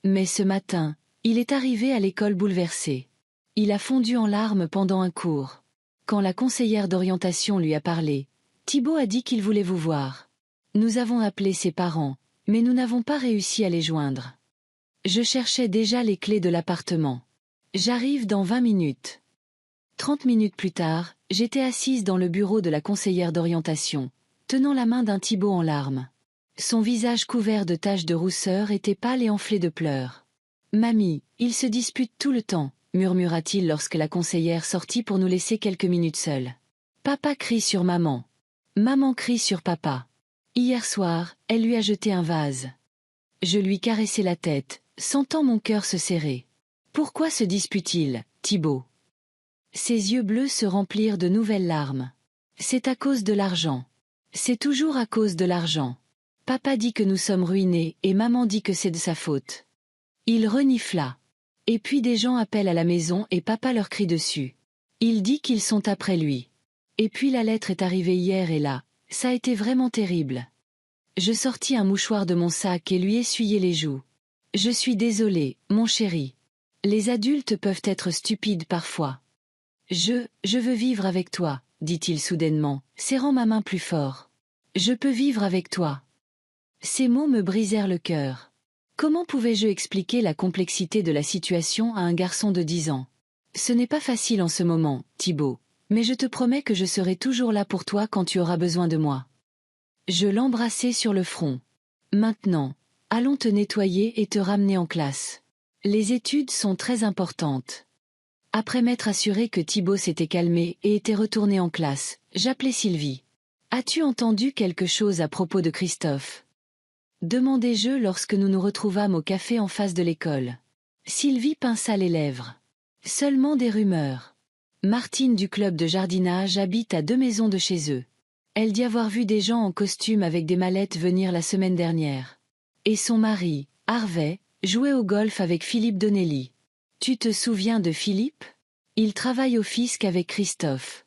Mais ce matin, il est arrivé à l'école bouleversé. Il a fondu en larmes pendant un cours. Quand la conseillère d'orientation lui a parlé, Thibaut a dit qu'il voulait vous voir. Nous avons appelé ses parents, mais nous n'avons pas réussi à les joindre. Je cherchais déjà les clés de l'appartement. J'arrive dans 20 minutes. 30 minutes plus tard, j'étais assise dans le bureau de la conseillère d'orientation, tenant la main d'un Thibaut en larmes. Son visage couvert de taches de rousseur était pâle et enflé de pleurs. « Mamie, ils se disputent tout le temps », murmura-t-il lorsque la conseillère sortit pour nous laisser quelques minutes seuls. Papa crie sur maman. Maman crie sur papa. Hier soir, elle lui a jeté un vase. Je lui caressai la tête, sentant mon cœur se serrer. Pourquoi se disputent-ils, Thibaut? Ses yeux bleus se remplirent de nouvelles larmes. C'est à cause de l'argent. C'est toujours à cause de l'argent. Papa dit que nous sommes ruinés et maman dit que c'est de sa faute. Il renifla. Et puis des gens appellent à la maison et papa leur crie dessus. Il dit qu'ils sont après lui. Et puis la lettre est arrivée hier et là, ça a été vraiment terrible. Je sortis un mouchoir de mon sac et lui essuyai les joues. Je suis désolée, mon chéri. Les adultes peuvent être stupides parfois. Je veux vivre avec toi, dit-il soudainement, serrant ma main plus fort. Je peux vivre avec toi. Ces mots me brisèrent le cœur. Comment pouvais-je expliquer la complexité de la situation à un garçon de 10 ans? Ce n'est pas facile en ce moment, Thibaut, mais je te promets que je serai toujours là pour toi quand tu auras besoin de moi. Je l'embrassai sur le front. Maintenant, allons te nettoyer et te ramener en classe. Les études sont très importantes. Après m'être assuré que Thibaut s'était calmé et était retourné en classe, j'appelai Sylvie. As-tu entendu quelque chose à propos de Christophe? Demandai-je lorsque nous nous retrouvâmes au café en face de l'école. Sylvie pinça les lèvres. Seulement des rumeurs. Martine du club de jardinage habite à 2 maisons de chez eux. Elle dit avoir vu des gens en costume avec des mallettes venir la semaine dernière. Et son mari, Harvey, jouait au golf avec Philippe Donnelly. Tu te souviens de Philippe? Il travaille au fisc avec Christophe.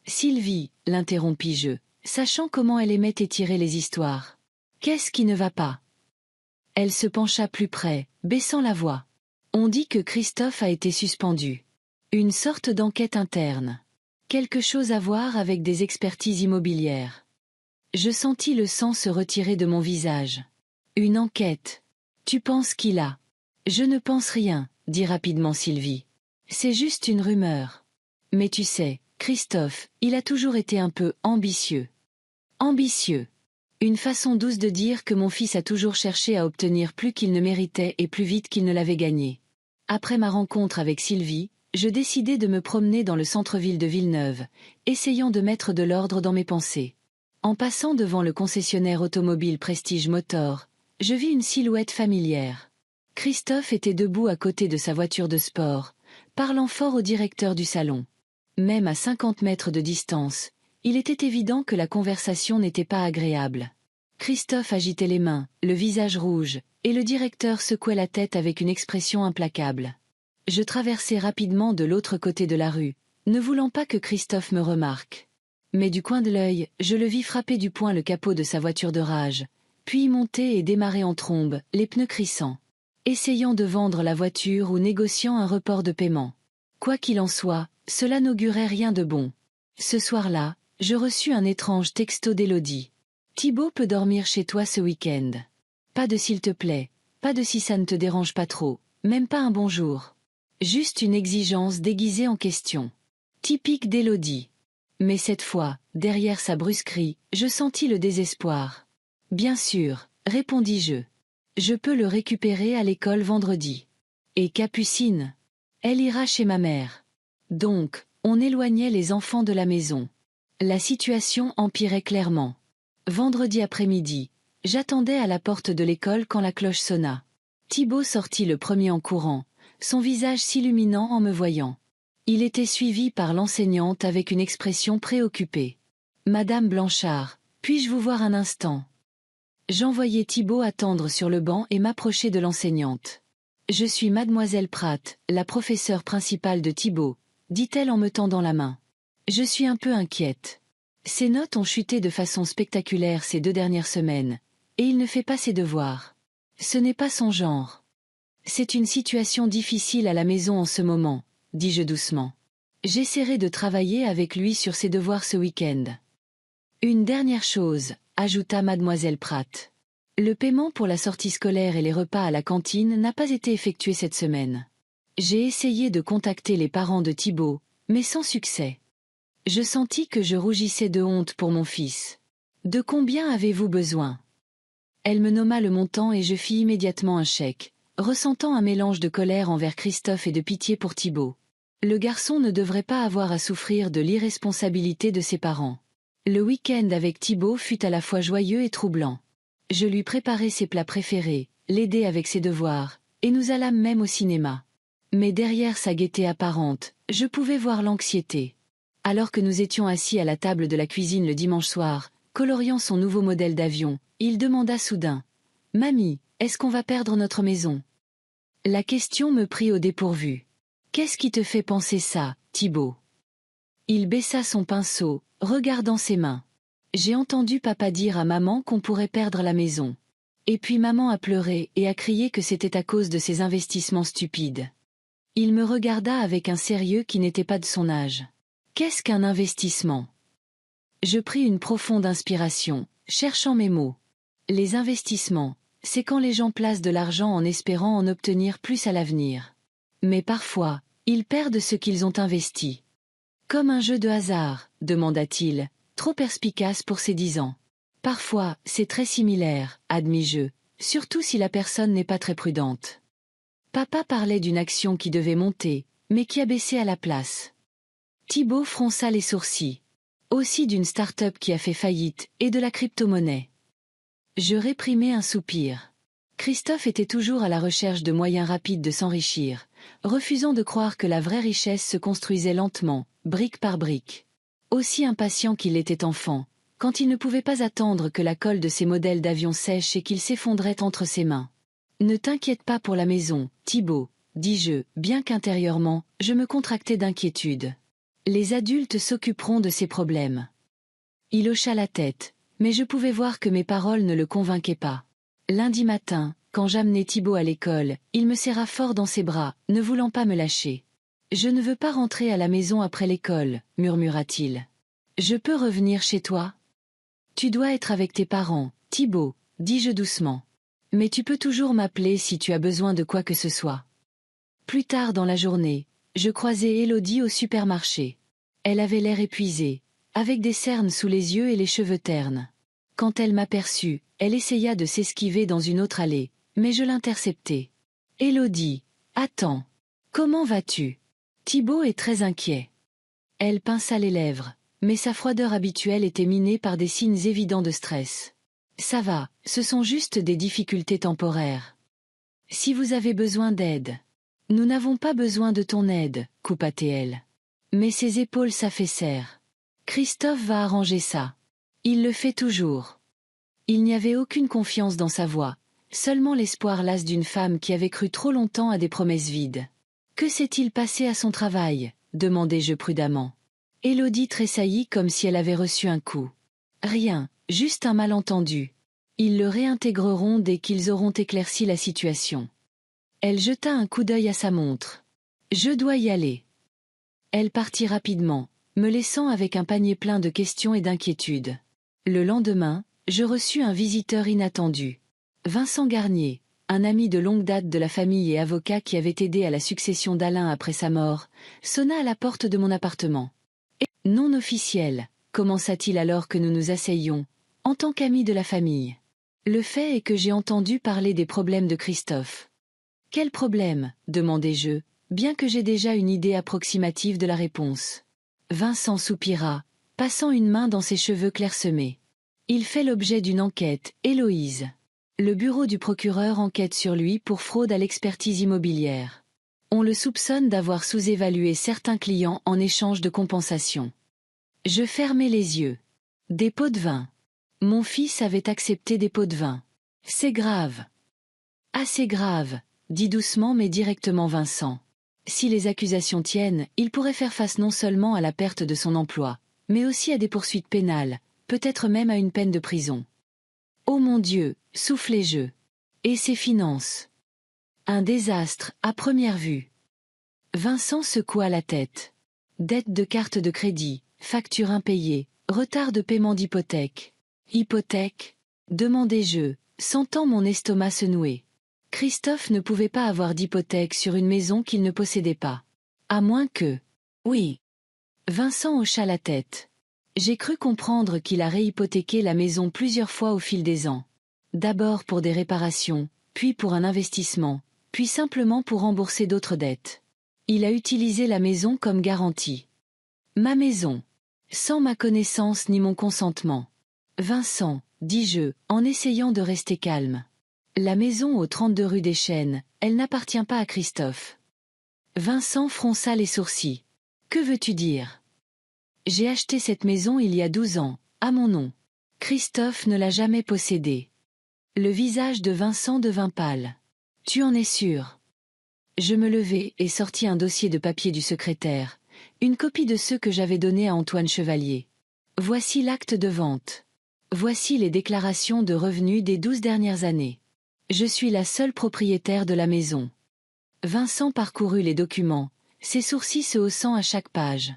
Sylvie, l'interrompis-je, sachant comment elle aimait étirer les histoires. Qu'est-ce qui ne va pas? Elle se pencha plus près, baissant la voix. On dit que Christophe a été suspendu. Une sorte d'enquête interne. Quelque chose à voir avec des expertises immobilières. Je sentis le sang se retirer de mon visage. Une enquête. Tu penses qu'il a? Je ne pense rien, dit rapidement Sylvie. C'est juste une rumeur. Mais tu sais, Christophe, il a toujours été un peu ambitieux. Ambitieux. Une façon douce de dire que mon fils a toujours cherché à obtenir plus qu'il ne méritait et plus vite qu'il ne l'avait gagné. Après ma rencontre avec Sylvie, je décidai de me promener dans le centre-ville de Villeneuve, essayant de mettre de l'ordre dans mes pensées. En passant devant le concessionnaire automobile Prestige Motor, je vis une silhouette familière. Christophe était debout à côté de sa voiture de sport, parlant fort au directeur du salon. Même à 50 mètres de distance, il était évident que la conversation n'était pas agréable. Christophe agitait les mains, le visage rouge, et le directeur secouait la tête avec une expression implacable. Je traversai rapidement de l'autre côté de la rue, ne voulant pas que Christophe me remarque. Mais du coin de l'œil, je le vis frapper du poing le capot de sa voiture de rage, puis monter et démarrer en trombe, les pneus crissant, essayant de vendre la voiture ou négociant un report de paiement. Quoi qu'il en soit, cela n'augurait rien de bon. Ce soir-là, je reçus un étrange texto d'Élodie. « Thibaut peut dormir chez toi ce week-end. Pas de s'il te plaît, pas de si ça ne te dérange pas trop, même pas un bonjour. Juste une exigence déguisée en question. » Typique d'Élodie. Mais cette fois, derrière sa brusquerie, je sentis le désespoir. « Bien sûr, répondis-je. Je peux le récupérer à l'école vendredi. Et Capucine? Elle ira chez ma mère. » Donc, on éloignait les enfants de la maison. La situation empirait clairement. Vendredi après-midi, j'attendais à la porte de l'école quand la cloche sonna. Thibaut sortit le premier en courant, son visage s'illuminant en me voyant. Il était suivi par l'enseignante avec une expression préoccupée. « Madame Blanchard, puis-je vous voir un instant ?» J'envoyai Thibaut attendre sur le banc et m'approcher de l'enseignante. « Je suis mademoiselle Pratt, la professeure principale de Thibaut, » dit-elle en me tendant la main. « Je suis un peu inquiète. Ses notes ont chuté de façon spectaculaire ces 2 dernières semaines, et il ne fait pas ses devoirs. Ce n'est pas son genre. C'est une situation difficile à la maison en ce moment, dis-je doucement. J'essaierai de travailler avec lui sur ses devoirs ce week-end. Une dernière chose, ajouta mademoiselle Pratt. Le paiement pour la sortie scolaire et les repas à la cantine n'a pas été effectué cette semaine. J'ai essayé de contacter les parents de Thibaut, mais sans succès. Je sentis que je rougissais de honte pour mon fils. De combien avez-vous besoin ? Elle me nomma le montant et je fis immédiatement un chèque, ressentant un mélange de colère envers Christophe et de pitié pour Thibaut. Le garçon ne devrait pas avoir à souffrir de l'irresponsabilité de ses parents. Le week-end avec Thibaut fut à la fois joyeux et troublant. Je lui préparai ses plats préférés, l'aidai avec ses devoirs, et nous allâmes même au cinéma. Mais derrière sa gaieté apparente, je pouvais voir l'anxiété. Alors que nous étions assis à la table de la cuisine le dimanche soir, coloriant son nouveau modèle d'avion, il demanda soudain « Mamie, est-ce qu'on va perdre notre maison ?» La question me prit au dépourvu. « Qu'est-ce qui te fait penser ça, Thibaut ?» Il baissa son pinceau, regardant ses mains. J'ai entendu papa dire à maman qu'on pourrait perdre la maison. Et puis maman a pleuré et a crié que c'était à cause de ses investissements stupides. Il me regarda avec un sérieux qui n'était pas de son âge. Qu'est-ce qu'un investissement ? Je pris une profonde inspiration, cherchant mes mots. Les investissements, c'est quand les gens placent de l'argent en espérant en obtenir plus à l'avenir. Mais parfois, ils perdent ce qu'ils ont investi. Comme un jeu de hasard, demanda-t-il, trop perspicace pour ses 10 ans. Parfois, c'est très similaire, admis-je, surtout si la personne n'est pas très prudente. Papa parlait d'une action qui devait monter, mais qui a baissé à la place. Thibaut fronça les sourcils. Aussi d'une start-up qui a fait faillite, et de la crypto-monnaie. Je réprimai un soupir. Christophe était toujours à la recherche de moyens rapides de s'enrichir, refusant de croire que la vraie richesse se construisait lentement, brique par brique. Aussi impatient qu'il était enfant, quand il ne pouvait pas attendre que la colle de ses modèles d'avions sèche et qu'il s'effondrait entre ses mains. « Ne t'inquiète pas pour la maison, Thibaut, dis-je, bien qu'intérieurement, je me contractais d'inquiétude. Les adultes s'occuperont de ces problèmes. » Il hocha la tête, mais je pouvais voir que mes paroles ne le convainquaient pas. Lundi matin, quand j'amenai Thibaut à l'école, il me serra fort dans ses bras, ne voulant pas me lâcher. « Je ne veux pas rentrer à la maison après l'école, » murmura-t-il. « Je peux revenir chez toi ? » « Tu dois être avec tes parents, Thibaut, » dis-je doucement. « Mais tu peux toujours m'appeler si tu as besoin de quoi que ce soit. » Plus tard dans la journée, je croisai Élodie au supermarché. Elle avait l'air épuisée, avec des cernes sous les yeux et les cheveux ternes. Quand elle m'aperçut, elle essaya de s'esquiver dans une autre allée, mais je l'interceptai. « Élodie, attends. Comment vas-tu ? Thibaut est très inquiet. » Elle pinça les lèvres, mais sa froideur habituelle était minée par des signes évidents de stress. « Ça va, ce sont juste des difficultés temporaires. Si vous avez besoin d'aide. »« Nous n'avons pas besoin de ton aide, » coupa-t-elle. Mais ses épaules s'affaissèrent. « Christophe va arranger ça. Il le fait toujours. » Il n'y avait aucune confiance dans sa voix, seulement l'espoir las d'une femme qui avait cru trop longtemps à des promesses vides. « Que s'est-il passé à son travail ? » demandai-je prudemment. Élodie tressaillit comme si elle avait reçu un coup. « Rien, juste un malentendu. Ils le réintégreront dès qu'ils auront éclairci la situation. » Elle jeta un coup d'œil à sa montre. « Je dois y aller. » Elle partit rapidement, me laissant avec un panier plein de questions et d'inquiétudes. Le lendemain, je reçus un visiteur inattendu. Vincent Garnier, un ami de longue date de la famille et avocat qui avait aidé à la succession d'Alain après sa mort, sonna à la porte de mon appartement. « Et, non officiel, commença-t-il alors que nous nous asseyions, en tant qu'ami de la famille. Le fait est que j'ai entendu parler des problèmes de Christophe. » « Quel problème ? demandai-je, bien que j'ai déjà une idée approximative de la réponse. Vincent soupira. passant une main dans ses cheveux clairsemés. Il fait l'objet d'une enquête, Héloïse. Le bureau du procureur enquête sur lui pour fraude à l'expertise immobilière. On le soupçonne d'avoir sous-évalué certains clients en échange de compensation. Je fermais les yeux. Des pots de vin. Mon fils avait accepté des pots de vin. C'est grave. Assez grave, dit doucement mais directement Vincent. Si les accusations tiennent, il pourrait faire face non seulement à la perte de son emploi, mais aussi à des poursuites pénales, peut-être même à une peine de prison. Oh mon Dieu, soufflai-je. Et ses finances? Un désastre, à première vue. Vincent secoua la tête. Dette de carte de crédit, facture impayée, retard de paiement d'hypothèque. Hypothèque? Demandai-je, sentant mon estomac se nouer. Christophe ne pouvait pas avoir d'hypothèque sur une maison qu'il ne possédait pas. À moins que... Oui. Vincent hocha la tête. J'ai cru comprendre qu'il a réhypothéqué la maison plusieurs fois au fil des ans. D'abord pour des réparations, puis pour un investissement, puis simplement pour rembourser d'autres dettes. Il a utilisé la maison comme garantie. Ma maison. Sans ma connaissance ni mon consentement. Vincent, dis-je, en essayant de rester calme. La maison au 32 rue des Chênes, elle n'appartient pas à Christophe. Vincent fronça les sourcils. Que veux-tu dire? J'ai acheté cette maison il y a 12 ans, à mon nom. Christophe ne l'a jamais possédée. Le visage de Vincent devint pâle. Tu en es sûr? Je me levai et sortis un dossier de papier du secrétaire, une copie de ceux que j'avais donnés à Antoine Chevalier. Voici l'acte de vente. Voici les déclarations de revenus des 12 dernières années. Je suis la seule propriétaire de la maison. Vincent parcourut les documents, ses sourcils se haussant à chaque page.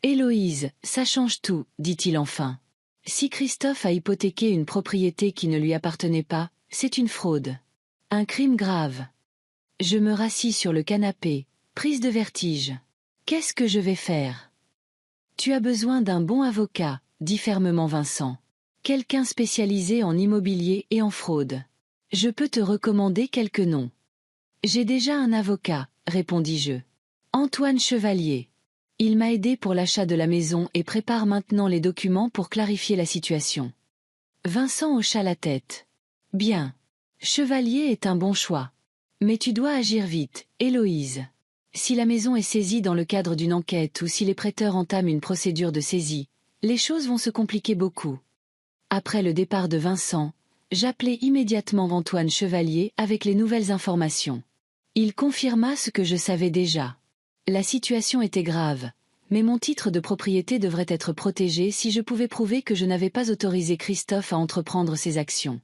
Héloïse, ça change tout, dit-il enfin. Si Christophe a hypothéqué une propriété qui ne lui appartenait pas, c'est une fraude. Un crime grave. Je me rassis sur le canapé, prise de vertige. Qu'est-ce que je vais faire? Tu as besoin d'un bon avocat, dit fermement Vincent. Quelqu'un spécialisé en immobilier et en fraude. Je peux te recommander quelques noms. J'ai déjà un avocat, répondis-je. Antoine Chevalier. Il m'a aidé pour l'achat de la maison et prépare maintenant les documents pour clarifier la situation. Vincent hocha la tête. Bien. Chevalier est un bon choix. Mais tu dois agir vite, Héloïse. Si la maison est saisie dans le cadre d'une enquête ou si les prêteurs entament une procédure de saisie, les choses vont se compliquer beaucoup. Après le départ de Vincent, j'appelai immédiatement Antoine Chevalier avec les nouvelles informations. Il confirma ce que je savais déjà. La situation était grave, mais mon titre de propriété devrait être protégé si je pouvais prouver que je n'avais pas autorisé Christophe à entreprendre ces actions.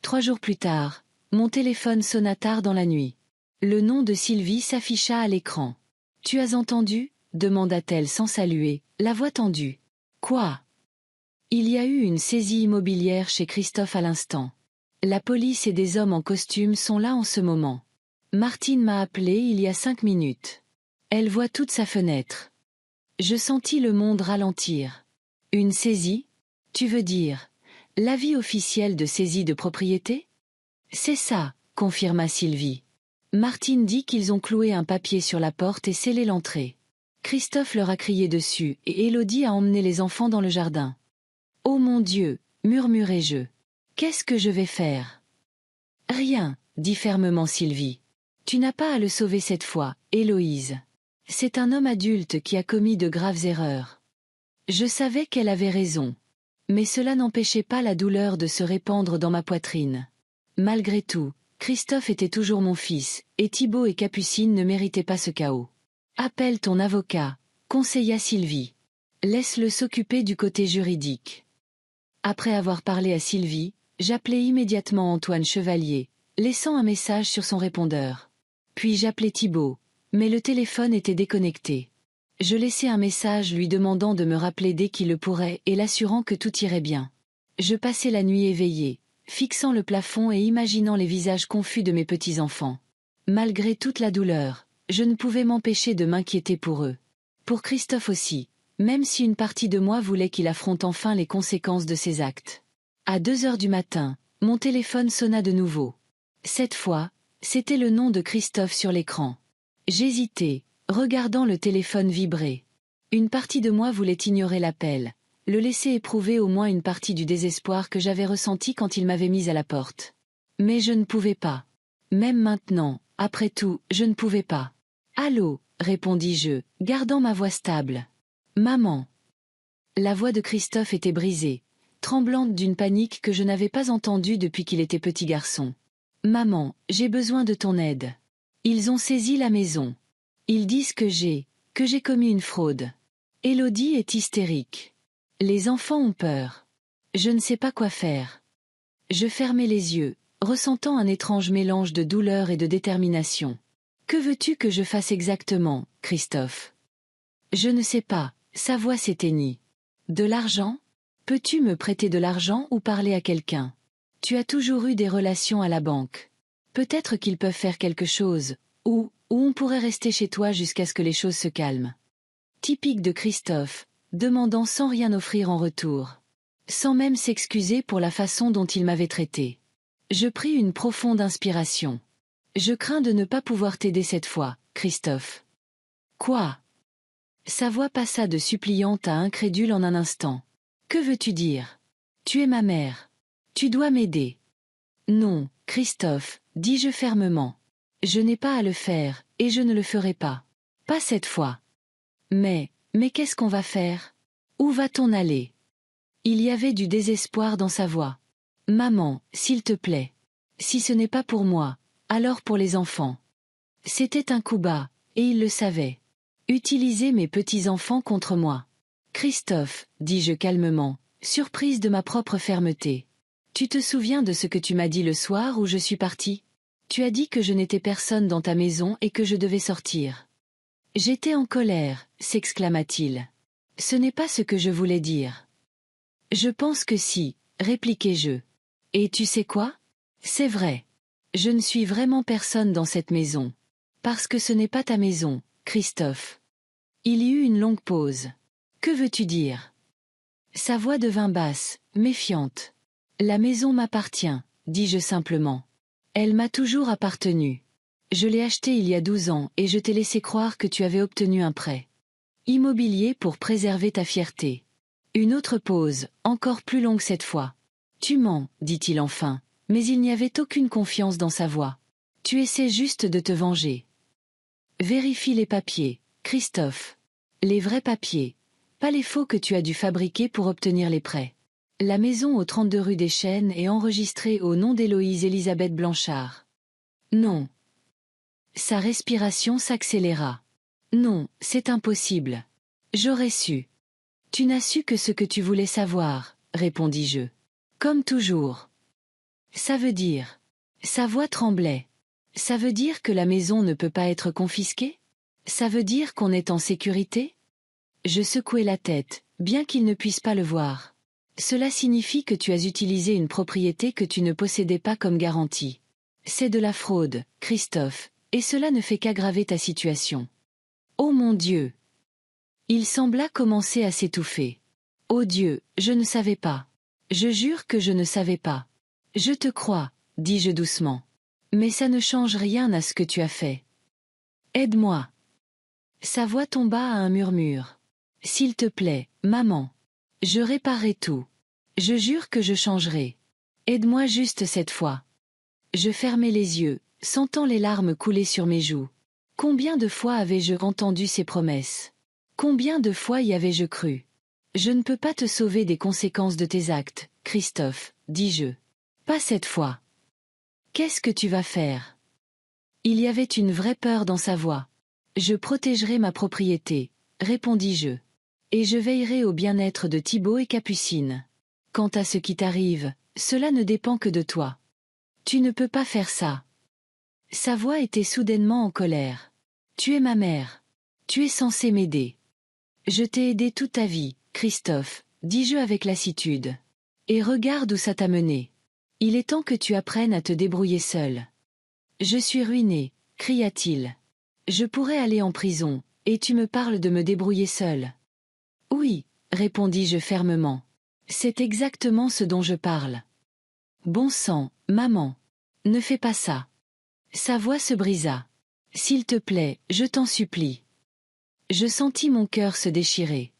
3 jours plus tard, mon téléphone sonna tard dans la nuit. Le nom de Sylvie s'afficha à l'écran. « Tu as entendu » demanda-t-elle sans saluer, la voix tendue. « Quoi ?» Il y a eu une saisie immobilière chez Christophe à l'instant. La police et des hommes en costume sont là en ce moment. Martine m'a appelé il y a 5 minutes. Elle voit toute sa fenêtre. Je sentis le monde ralentir. Une saisie? Tu veux dire l'avis officiel de saisie de propriété? C'est ça, confirma Sylvie. Martine dit qu'ils ont cloué un papier sur la porte et scellé l'entrée. Christophe leur a crié dessus et Élodie a emmené les enfants dans le jardin. Oh mon Dieu, murmurai-je. Qu'est-ce que je vais faire? Rien, dit fermement Sylvie. Tu n'as pas à le sauver cette fois, Héloïse. C'est un homme adulte qui a commis de graves erreurs. Je savais qu'elle avait raison. Mais cela n'empêchait pas la douleur de se répandre dans ma poitrine. Malgré tout, Christophe était toujours mon fils, et Thibaut et Capucine ne méritaient pas ce chaos. Appelle ton avocat, conseilla Sylvie. Laisse-le s'occuper du côté juridique. Après avoir parlé à Sylvie, j'appelai immédiatement Antoine Chevalier, laissant un message sur son répondeur. Puis j'appelai Thibaut, mais le téléphone était déconnecté. Je laissai un message lui demandant de me rappeler dès qu'il le pourrait et l'assurant que tout irait bien. Je passai la nuit éveillée, fixant le plafond et imaginant les visages confus de mes petits-enfants. Malgré toute la douleur, je ne pouvais m'empêcher de m'inquiéter pour eux. Pour Christophe aussi, même si une partie de moi voulait qu'il affronte enfin les conséquences de ses actes. À 2 heures du matin, mon téléphone sonna de nouveau. Cette fois, c'était le nom de Christophe sur l'écran. J'hésitais, regardant le téléphone vibrer. Une partie de moi voulait ignorer l'appel, le laisser éprouver au moins une partie du désespoir que j'avais ressenti quand il m'avait mise à la porte. Mais je ne pouvais pas. Même maintenant, après tout, je ne pouvais pas. « Allô » répondis-je, gardant ma voix stable. « Maman !» La voix de Christophe était brisée, tremblante d'une panique que je n'avais pas entendue depuis qu'il était petit garçon. « Maman, j'ai besoin de ton aide. Ils ont saisi la maison. Ils disent que j'ai commis une fraude. Élodie est hystérique. Les enfants ont peur. Je ne sais pas quoi faire. » Je fermai les yeux, ressentant un étrange mélange de douleur et de détermination. « Que veux-tu que je fasse exactement, Christophe ?» Je ne sais pas, sa voix s'éteignit. « De l'argent ? Peux-tu me prêter de l'argent ou parler à quelqu'un ? Tu as toujours eu des relations à la banque. Peut-être qu'ils peuvent faire quelque chose, ou on pourrait rester chez toi jusqu'à ce que les choses se calment. » Typique de Christophe, demandant sans rien offrir en retour. Sans même s'excuser pour la façon dont il m'avait traité. Je pris une profonde inspiration. « Je crains de ne pas pouvoir t'aider cette fois, Christophe. »« Quoi ?» Sa voix passa de suppliante à incrédule en un instant. « Que veux-tu dire ? Tu es ma mère. Tu dois m'aider. »« Non, Christophe, dis-je fermement. Je n'ai pas à le faire, et je ne le ferai pas. Pas cette fois. »« Mais qu'est-ce qu'on va faire ? Où va-t-on aller ?» Il y avait du désespoir dans sa voix. « Maman, s'il te plaît. Si ce n'est pas pour moi, alors pour les enfants. » C'était un coup bas, et il le savait. Utiliser mes petits-enfants contre moi. « Christophe, dis-je calmement, surprise de ma propre fermeté. Tu te souviens de ce que tu m'as dit le soir où je suis partie ? Tu as dit que je n'étais personne dans ta maison et que je devais sortir. » J'étais en colère, s'exclama-t-il. Ce n'est pas ce que je voulais dire. Je pense que si, répliquai-je. Et tu sais quoi ? C'est vrai. Je ne suis vraiment personne dans cette maison. Parce que ce n'est pas ta maison, Christophe. Il y eut une longue pause. Que veux-tu dire ? Sa voix devint basse, méfiante. La maison m'appartient, dis-je simplement. Elle m'a toujours appartenu. Je l'ai achetée il y a 12 ans et je t'ai laissé croire que tu avais obtenu un prêt immobilier pour préserver ta fierté. Une autre pause, encore plus longue cette fois. Tu mens, dit-il enfin, mais il n'y avait aucune confiance dans sa voix. Tu essaies juste de te venger. Vérifie les papiers, Christophe. Les vrais papiers, pas les faux que tu as dû fabriquer pour obtenir les prêts. La maison au 32 rue des Chênes est enregistrée au nom d'Héloïse Elisabeth Blanchard. Non. Sa respiration s'accéléra. Non, c'est impossible. J'aurais su. Tu n'as su que ce que tu voulais savoir, répondis-je. Comme toujours. Ça veut dire. Sa voix tremblait. Ça veut dire que la maison ne peut pas être confisquée ? Ça veut dire qu'on est en sécurité ? Je secouai la tête, bien qu'il ne puisse pas le voir. Cela signifie que tu as utilisé une propriété que tu ne possédais pas comme garantie. C'est de la fraude, Christophe, et cela ne fait qu'aggraver ta situation. Oh mon Dieu ! Il sembla commencer à s'étouffer. Oh Dieu, je ne savais pas. Je jure que je ne savais pas. Je te crois, dis-je doucement. Mais ça ne change rien à ce que tu as fait. Aide-moi. Sa voix tomba à un murmure. S'il te plaît, maman. Je réparerai tout. Je jure que je changerai. Aide-moi juste cette fois. Je fermai les yeux, sentant les larmes couler sur mes joues. Combien de fois avais-je entendu ces promesses ? Combien de fois y avais-je cru ? Je ne peux pas te sauver des conséquences de tes actes, Christophe, dis-je. Pas cette fois. Qu'est-ce que tu vas faire ? Il y avait une vraie peur dans sa voix. Je protégerai ma propriété, répondis-je. Et je veillerai au bien-être de Thibaut et Capucine. Quant à ce qui t'arrive, cela ne dépend que de toi. Tu ne peux pas faire ça. Sa voix était soudainement en colère. Tu es ma mère. Tu es censé m'aider. Je t'ai aidé toute ta vie, Christophe, dis-je avec lassitude. Et regarde où ça t'a mené. Il est temps que tu apprennes à te débrouiller seul. Je suis ruiné, cria-t-il. Je pourrais aller en prison, et tu me parles de me débrouiller seul. Oui, répondis-je fermement. C'est exactement ce dont je parle. Bon sang, maman. Ne fais pas ça. Sa voix se brisa. S'il te plaît, je t'en supplie. Je sentis mon cœur se déchirer.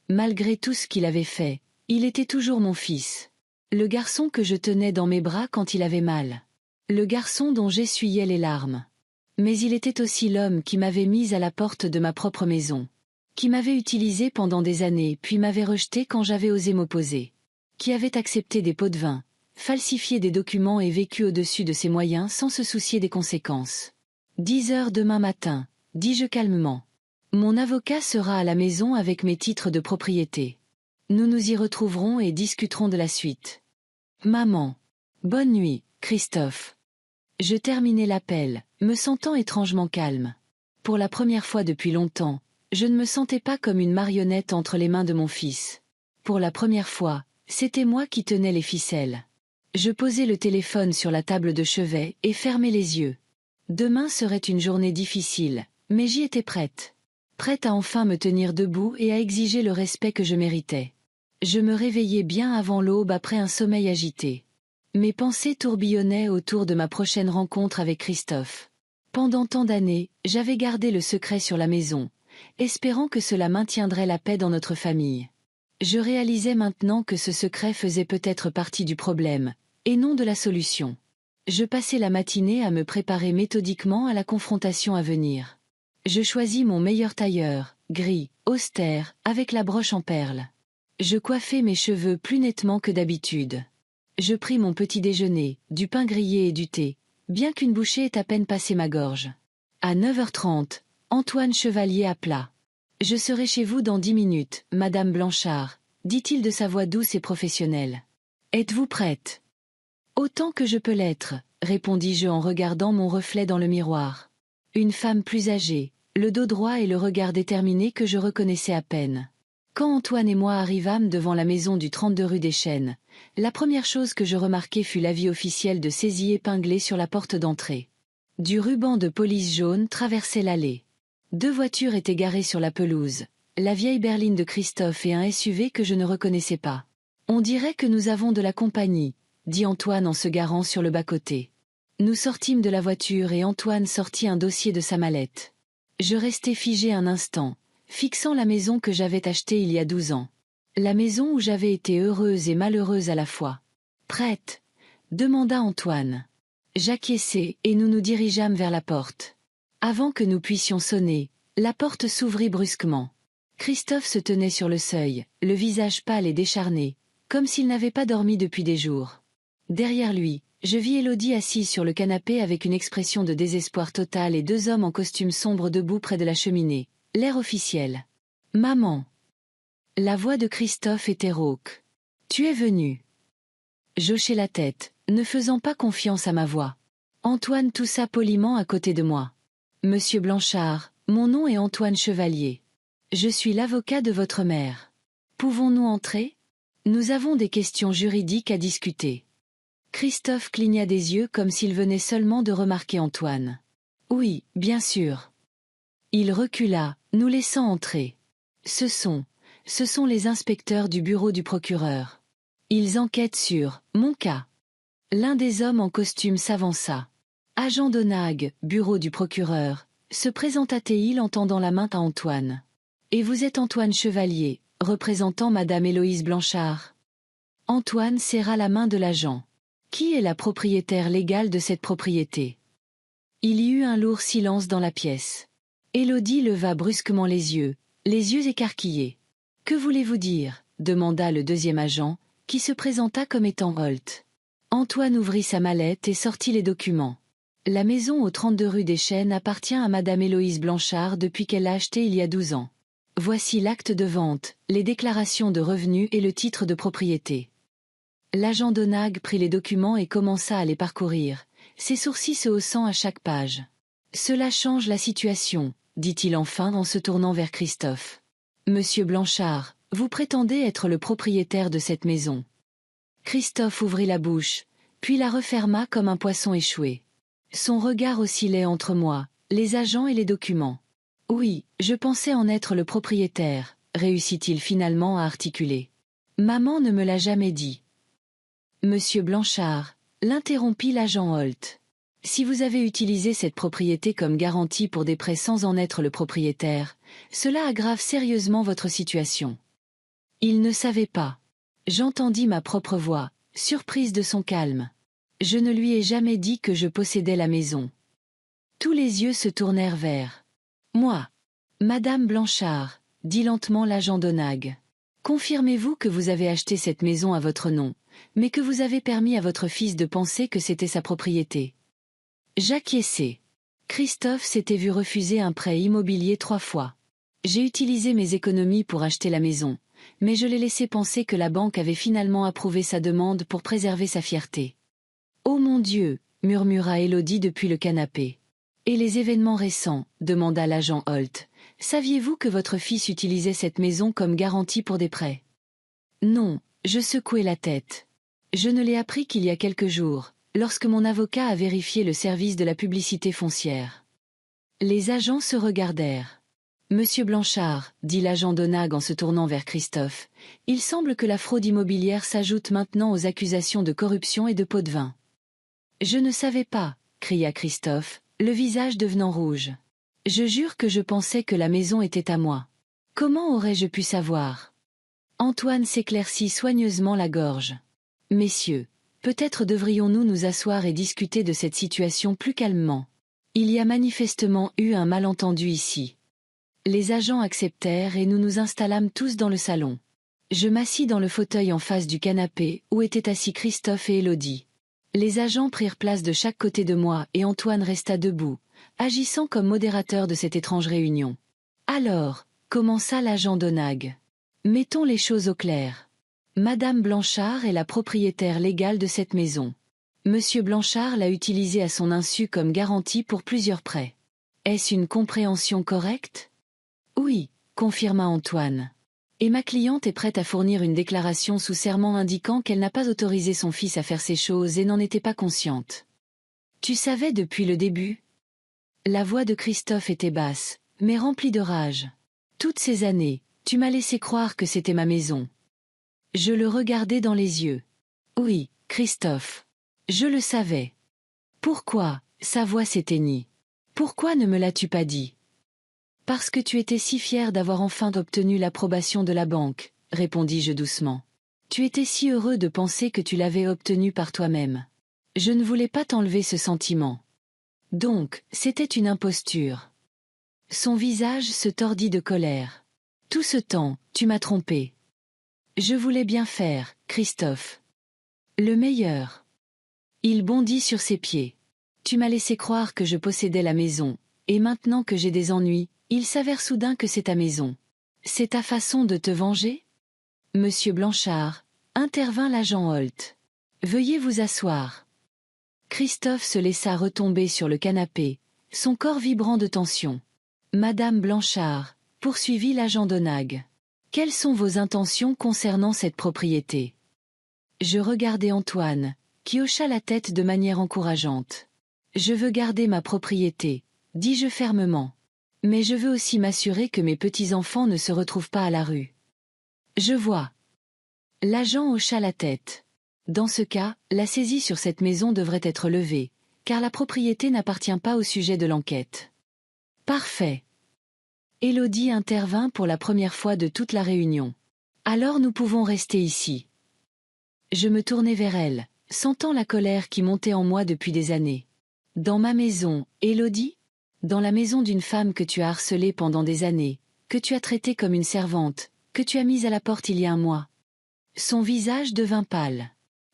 Malgré tout ce qu'il avait fait, Il était toujours mon fils. Le garçon que je tenais dans mes bras quand il avait mal. Le garçon dont j'essuyais les larmes. Mais il était aussi l'homme qui m'avait mise à la porte de ma propre maison. Qui m'avait utilisé pendant des années puis m'avait rejeté quand j'avais osé m'opposer. Qui avait accepté des pots de vin, falsifié des documents et vécu au-dessus de ses moyens sans se soucier des conséquences. 10 heures demain matin, dis-je calmement. Mon avocat sera à la maison avec mes titres de propriété. Nous nous y retrouverons et discuterons de la suite. Maman. Bonne nuit, Christophe. Je terminai l'appel, me sentant étrangement calme. Pour la première fois depuis longtemps, je ne me sentais pas comme une marionnette entre les mains de mon fils. Pour la première fois, c'était moi qui tenais les ficelles. Je posai le téléphone sur la table de chevet et fermai les yeux. Demain serait une journée difficile, mais j'y étais prête. Prête à enfin me tenir debout et à exiger le respect que je méritais. Je me réveillai bien avant l'aube après un sommeil agité. Mes pensées tourbillonnaient autour de ma prochaine rencontre avec Christophe. Pendant tant d'années, j'avais gardé le secret sur la maison, espérant que cela maintiendrait la paix dans notre famille. Je réalisais maintenant que ce secret faisait peut-être partie du problème, et non de la solution. Je passai la matinée à me préparer méthodiquement à la confrontation à venir. Je choisis mon meilleur tailleur, gris, austère, avec la broche en perles. Je coiffai mes cheveux plus nettement que d'habitude. Je pris mon petit déjeuner, du pain grillé et du thé, bien qu'une bouchée ait à peine passé ma gorge. À 9h30, Antoine Chevalier appela. « Je serai chez vous dans 10 minutes, Madame Blanchard, » dit-il de sa voix douce et professionnelle. « Êtes-vous prête ?»« Autant que je peux l'être, » répondis-je en regardant mon reflet dans le miroir. Une femme plus âgée, le dos droit et le regard déterminé que je reconnaissais à peine. Quand Antoine et moi arrivâmes devant la maison du 32 rue des Chênes, la première chose que je remarquai fut l'avis officiel de saisie épinglé sur la porte d'entrée. Du ruban de police jaune traversait l'allée. 2 voitures étaient garées sur la pelouse, la vieille berline de Christophe et un SUV que je ne reconnaissais pas. « On dirait que nous avons de la compagnie, » dit Antoine en se garant sur le bas-côté. Nous sortîmes de la voiture et Antoine sortit un dossier de sa mallette. Je restai figé un instant, fixant la maison que j'avais achetée il y a 12 ans. La maison où j'avais été heureuse et malheureuse à la fois. « Prête ?» demanda Antoine. J'acquiesçai et nous nous dirigeâmes vers la porte. Avant que nous puissions sonner, la porte s'ouvrit brusquement. Christophe se tenait sur le seuil, le visage pâle et décharné, comme s'il n'avait pas dormi depuis des jours. Derrière lui, je vis Élodie assise sur le canapé avec une expression de désespoir total et 2 hommes en costume sombre debout près de la cheminée, l'air officiel. « Maman !» La voix de Christophe était rauque. « Tu es venue ?» J'hochai la tête, ne faisant pas confiance à ma voix. Antoine toussa poliment à côté de moi. « Monsieur Blanchard, mon nom est Antoine Chevalier. Je suis l'avocat de votre mère. Pouvons-nous entrer ? Nous avons des questions juridiques à discuter. » Christophe cligna des yeux comme s'il venait seulement de remarquer Antoine. « Oui, bien sûr. » Il recula, nous laissant entrer. Ce sont les inspecteurs du bureau du procureur. Ils enquêtent sur mon cas. L'un des hommes en costume s'avança. « Agent Donag, bureau du procureur », se présenta-t-il en tendant la main à Antoine. « Et vous êtes Antoine Chevalier, représentant Madame Héloïse Blanchard ?» Antoine serra la main de l'agent. « Qui est la propriétaire légale de cette propriété ?» Il y eut un lourd silence dans la pièce. Élodie leva brusquement les yeux écarquillés. « Que voulez-vous dire ?» demanda le deuxième agent, qui se présenta comme étant Holt. Antoine ouvrit sa mallette et sortit les documents. La maison au 32 rue des Chênes appartient à Madame Héloïse Blanchard depuis qu'elle l'a achetée il y a 12 ans. Voici l'acte de vente, les déclarations de revenus et le titre de propriété. L'agent Donag prit les documents et commença à les parcourir, ses sourcils se haussant à chaque page. « Cela change la situation, » dit-il enfin en se tournant vers Christophe. « Monsieur Blanchard, vous prétendez être le propriétaire de cette maison. » Christophe ouvrit la bouche, puis la referma comme un poisson échoué. Son regard oscillait entre moi, les agents et les documents. « Oui, je pensais en être le propriétaire », réussit-il finalement à articuler. « Maman ne me l'a jamais dit. » Monsieur Blanchard, l'interrompit l'agent Holt. « Si vous avez utilisé cette propriété comme garantie pour des prêts sans en être le propriétaire, cela aggrave sérieusement votre situation. » Il ne savait pas. J'entendis ma propre voix, surprise de son calme. Je ne lui ai jamais dit que je possédais la maison. Tous les yeux se tournèrent vers moi. Madame Blanchard, dit lentement l'agent d'Onag. Confirmez-vous que vous avez acheté cette maison à votre nom, mais que vous avez permis à votre fils de penser que c'était sa propriété? J'acquiesçai. Christophe s'était vu refuser un prêt immobilier 3 fois. J'ai utilisé mes économies pour acheter la maison, mais je l'ai laissé penser que la banque avait finalement approuvé sa demande pour préserver sa fierté. « Oh mon Dieu !» murmura Élodie depuis le canapé. « Et les événements récents ?» demanda l'agent Holt. « Saviez-vous que votre fils utilisait cette maison comme garantie pour des prêts ?» Non, je secouai la tête. Je ne l'ai appris qu'il y a quelques jours, lorsque mon avocat a vérifié le service de la publicité foncière. Les agents se regardèrent. « Monsieur Blanchard, dit l'agent d'Onag en se tournant vers Christophe, il semble que la fraude immobilière s'ajoute maintenant aux accusations de corruption et de pot de vin. »« Je ne savais pas, » cria Christophe, le visage devenant rouge. « Je jure que je pensais que la maison était à moi. Comment aurais-je pu savoir ?» Antoine s'éclaircit soigneusement la gorge. « Messieurs, peut-être devrions-nous nous asseoir et discuter de cette situation plus calmement. Il y a manifestement eu un malentendu ici. » Les agents acceptèrent et nous nous installâmes tous dans le salon. Je m'assis dans le fauteuil en face du canapé où étaient assis Christophe et Élodie. Les agents prirent place de chaque côté de moi et Antoine resta debout, agissant comme modérateur de cette étrange réunion. « Alors, commença l'agent d'Onag. Mettons les choses au clair. Madame Blanchard est la propriétaire légale de cette maison. Monsieur Blanchard l'a utilisée à son insu comme garantie pour plusieurs prêts. Est-ce une compréhension correcte ? » Oui, confirma Antoine. Et ma cliente est prête à fournir une déclaration sous serment indiquant qu'elle n'a pas autorisé son fils à faire ces choses et n'en était pas consciente. Tu savais depuis le début ? La voix de Christophe était basse, mais remplie de rage. Toutes ces années, tu m'as laissé croire que c'était ma maison. Je le regardais dans les yeux. Oui, Christophe. Je le savais. Pourquoi ? Sa voix s'éteignit. Pourquoi ne me l'as-tu pas dit ? Parce que tu étais si fier d'avoir enfin obtenu l'approbation de la banque, répondis-je doucement. Tu étais si heureux de penser que tu l'avais obtenu par toi-même. Je ne voulais pas t'enlever ce sentiment. Donc, c'était une imposture. Son visage se tordit de colère. Tout ce temps, tu m'as trompé. Je voulais bien faire, Christophe. Le meilleur. Il bondit sur ses pieds. Tu m'as laissé croire que je possédais la maison, et maintenant que j'ai des ennuis, il s'avère soudain que c'est ta maison. C'est ta façon de te venger ? Monsieur Blanchard, intervint l'agent Holt. Veuillez vous asseoir. Christophe se laissa retomber sur le canapé, son corps vibrant de tension. Madame Blanchard, poursuivit l'agent d'Onag. Quelles sont vos intentions concernant cette propriété ? Je regardai Antoine, qui hocha la tête de manière encourageante. Je veux garder ma propriété, dis-je fermement. Mais je veux aussi m'assurer que mes petits-enfants ne se retrouvent pas à la rue. Je vois. L'agent hocha la tête. Dans ce cas, la saisie sur cette maison devrait être levée, car la propriété n'appartient pas au sujet de l'enquête. Parfait. Élodie intervint pour la première fois de toute la réunion. Alors nous pouvons rester ici. Je me tournai vers elle, sentant la colère qui montait en moi depuis des années. Dans ma maison, Élodie ? Dans la maison d'une femme que tu as harcelée pendant des années, que tu as traitée comme une servante, que tu as mise à la porte il y a un mois. Son visage devint pâle.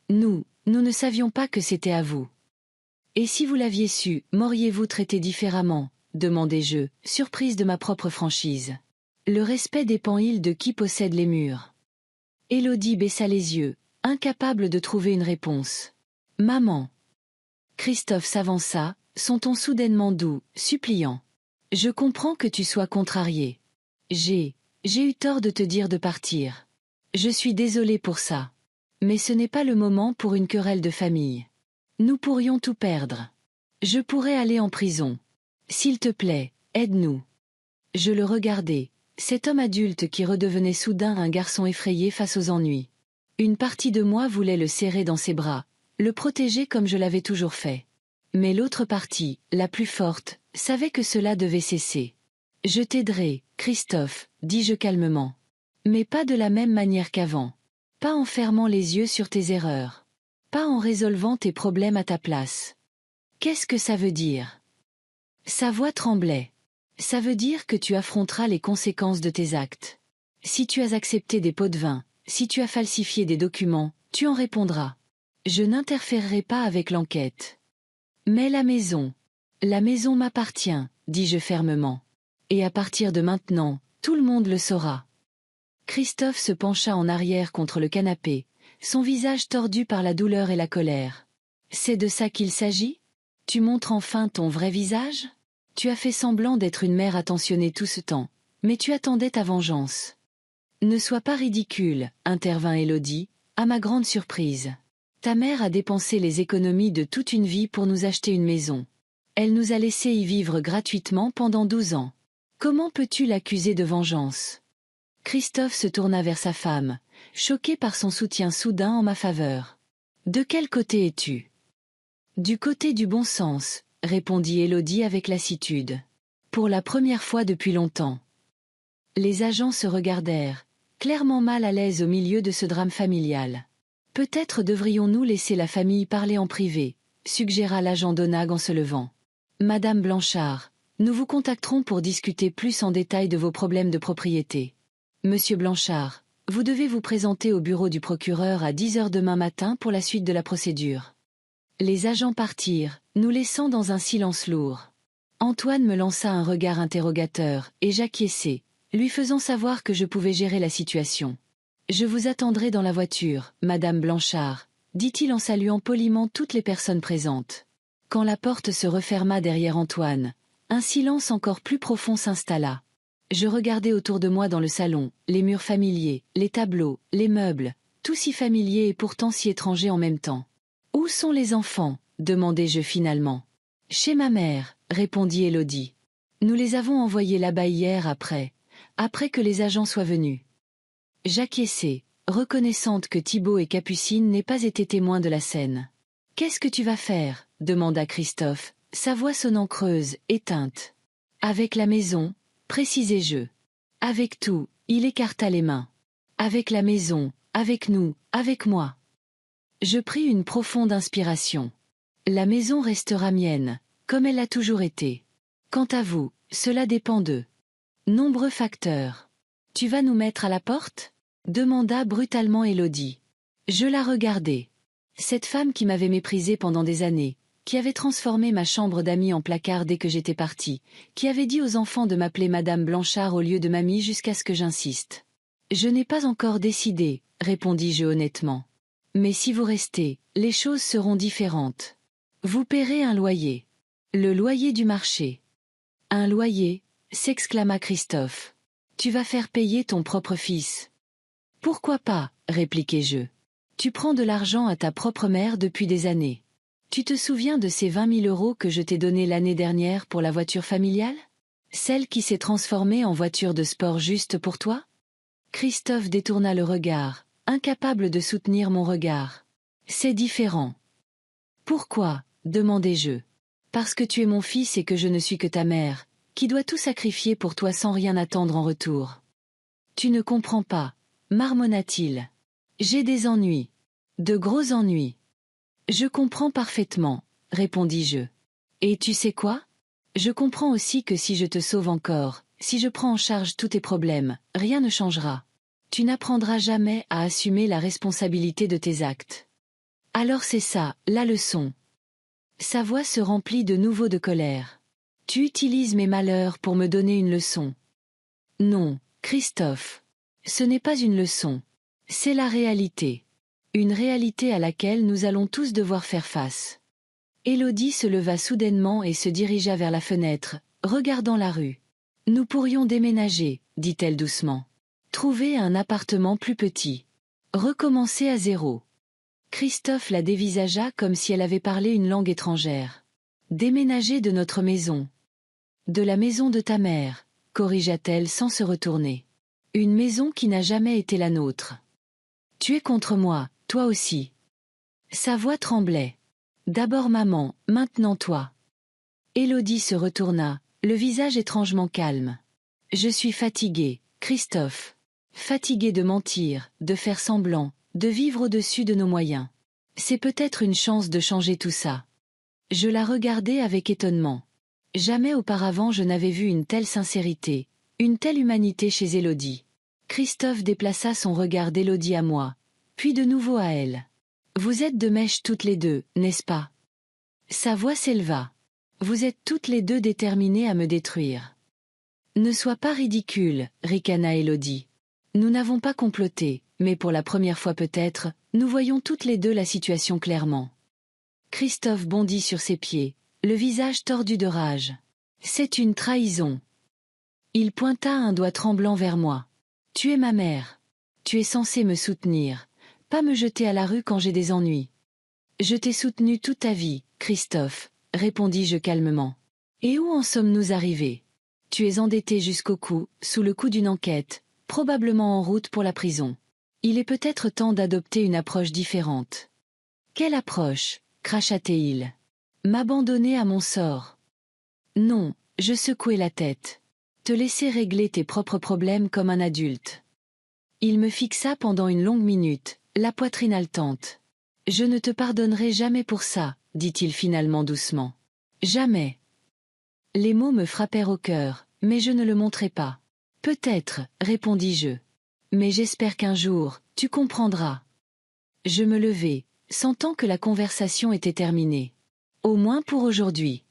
Nous ne savions pas que c'était à vous. Et si vous l'aviez su, m'auriez-vous traité différemment ? Demandai-je, surprise de ma propre franchise. Le respect dépend-il de qui possède les murs ? Élodie baissa les yeux, incapable de trouver une réponse. Maman. Christophe s'avança, son ton soudainement doux, suppliant. Je comprends que tu sois contrarié. J'ai eu tort de te dire de partir. Je suis désolé pour ça. Mais ce n'est pas le moment pour une querelle de famille. Nous pourrions tout perdre. Je pourrais aller en prison. S'il te plaît, aide-nous. Je le regardai, cet homme adulte qui redevenait soudain un garçon effrayé face aux ennuis. Une partie de moi voulait le serrer dans ses bras, le protéger comme je l'avais toujours fait. Mais l'autre partie, la plus forte, savait que cela devait cesser. « Je t'aiderai, Christophe, dis-je calmement. Mais pas de la même manière qu'avant. Pas en fermant les yeux sur tes erreurs. Pas en résolvant tes problèmes à ta place. Qu'est-ce que ça veut dire? Sa voix tremblait. Ça veut dire que tu affronteras les conséquences de tes actes. Si tu as accepté des pots de vin, si tu as falsifié des documents, tu en répondras. Je n'interférerai pas avec l'enquête. Mais la maison m'appartient, dis-je fermement. Et à partir de maintenant, tout le monde le saura. Christophe se pencha en arrière contre le canapé, son visage tordu par la douleur et la colère. C'est de ça qu'il s'agit? Tu montres enfin ton vrai visage? Tu as fait semblant d'être une mère attentionnée tout ce temps, mais tu attendais ta vengeance. Ne sois pas ridicule, intervint Élodie, à ma grande surprise. Ta mère a dépensé les économies de toute une vie pour nous acheter une maison. Elle nous a laissé y vivre gratuitement pendant 12 ans. Comment peux-tu l'accuser de vengeance? Christophe se tourna vers sa femme, choqué par son soutien soudain en ma faveur. De quel côté es-tu? Du côté du bon sens, répondit Élodie avec lassitude. Pour la première fois depuis longtemps. Les agents se regardèrent, clairement mal à l'aise au milieu de ce drame familial. Peut-être devrions-nous laisser la famille parler en privé, suggéra l'agent Donag en se levant. Madame Blanchard, nous vous contacterons pour discuter plus en détail de vos problèmes de propriété. Monsieur Blanchard, vous devez vous présenter au bureau du procureur à 10 heures demain matin pour la suite de la procédure. Les agents partirent, nous laissant dans un silence lourd. Antoine me lança un regard interrogateur, et j'acquiesçai, lui faisant savoir que je pouvais gérer la situation. Je vous attendrai dans la voiture, Madame Blanchard, dit-il en saluant poliment toutes les personnes présentes. Quand la porte se referma derrière Antoine, un silence encore plus profond s'installa. Je regardais autour de moi dans le salon, les murs familiers, les tableaux, les meubles, tout si familier et pourtant si étranger en même temps. Où sont les enfants? Demandai-je finalement. Chez ma mère, répondit Élodie. Nous les avons envoyés là-bas hier après que les agents soient venus. J'acquiesçai, reconnaissante que Thibaut et Capucine n'aient pas été témoins de la scène. Qu'est-ce que tu vas faire? Demanda Christophe, sa voix sonnant creuse, éteinte. Avec la maison, précisai-je. Avec tout, il écarta les mains. Avec la maison, avec nous, avec moi. Je pris une profonde inspiration. La maison restera mienne, comme elle a toujours été. Quant à vous, cela dépend de nombreux facteurs. Tu vas nous mettre à la porte? Demanda brutalement Élodie. Je la regardai. Cette femme qui m'avait méprisée pendant des années, qui avait transformé ma chambre d'amis en placard dès que j'étais partie, qui avait dit aux enfants de m'appeler Madame Blanchard au lieu de mamie jusqu'à ce que j'insiste. Je n'ai pas encore décidé, répondis-je honnêtement. Mais si vous restez, les choses seront différentes. Vous paierez un loyer. Le loyer du marché. Un loyer, s'exclama Christophe. Tu vas faire payer ton propre fils. Pourquoi pas, répliquai-je. Tu prends de l'argent à ta propre mère depuis des années. Tu te souviens de ces 20 000 € que je t'ai donnés l'année dernière pour la voiture familiale? Celle qui s'est transformée en voiture de sport juste pour toi? Christophe détourna le regard, incapable de soutenir mon regard. C'est différent. Pourquoi? Demandai-je. Parce que tu es mon fils et que je ne suis que ta mère, qui doit tout sacrifier pour toi sans rien attendre en retour. Tu ne comprends pas, marmonna-t-il. J'ai des ennuis. De gros ennuis. Je comprends parfaitement, répondis-je. Et tu sais quoi? Je comprends aussi que si je te sauve encore, si je prends en charge tous tes problèmes, rien ne changera. Tu n'apprendras jamais à assumer la responsabilité de tes actes. Alors c'est ça, la leçon. Sa voix se remplit de nouveau de colère. Tu utilises mes malheurs pour me donner une leçon. Non, Christophe. Ce n'est pas une leçon. C'est la réalité. Une réalité à laquelle nous allons tous devoir faire face. Élodie se leva soudainement et se dirigea vers la fenêtre, regardant la rue. Nous pourrions déménager, dit-elle doucement. Trouver un appartement plus petit. Recommencer à zéro. Christophe la dévisagea comme si elle avait parlé une langue étrangère. Déménager de notre maison. De la maison de ta mère, corrigea-t-elle sans se retourner. Une maison qui n'a jamais été la nôtre. Tu es contre moi, toi aussi. Sa voix tremblait. D'abord maman, maintenant toi. Élodie se retourna, le visage étrangement calme. Je suis fatiguée, Christophe. Fatiguée de mentir, de faire semblant, de vivre au-dessus de nos moyens. C'est peut-être une chance de changer tout ça. Je la regardais avec étonnement. Jamais auparavant je n'avais vu une telle sincérité, une telle humanité chez Élodie. Christophe déplaça son regard d'Élodie à moi, puis de nouveau à elle. Vous êtes de mèche toutes les deux, n'est-ce pas? Sa voix s'éleva. Vous êtes toutes les deux déterminées à me détruire. Ne sois pas ridicule, ricana Élodie. Nous n'avons pas comploté, mais pour la première fois peut-être, nous voyons toutes les deux la situation clairement. Christophe bondit sur ses pieds, le visage tordu de rage. C'est une trahison. Il pointa un doigt tremblant vers moi. Tu es ma mère. Tu es censé me soutenir, pas me jeter à la rue quand j'ai des ennuis. Je t'ai soutenu toute ta vie, Christophe, répondis-je calmement. Et où en sommes-nous arrivés? Tu es endetté jusqu'au cou, sous le coup d'une enquête, probablement en route pour la prison. Il est peut-être temps d'adopter une approche différente. Quelle approche? Cracha-t-il. M'abandonner à mon sort. Non, je secouai la tête. Te laisser régler tes propres problèmes comme un adulte. Il me fixa pendant une longue minute, la poitrine haletante. Je ne te pardonnerai jamais pour ça, dit-il finalement doucement. Jamais. Les mots me frappèrent au cœur, mais je ne le montrai pas. Peut-être, répondis-je. Mais j'espère qu'un jour, tu comprendras. Je me levai, sentant que la conversation était terminée. Au moins pour aujourd'hui.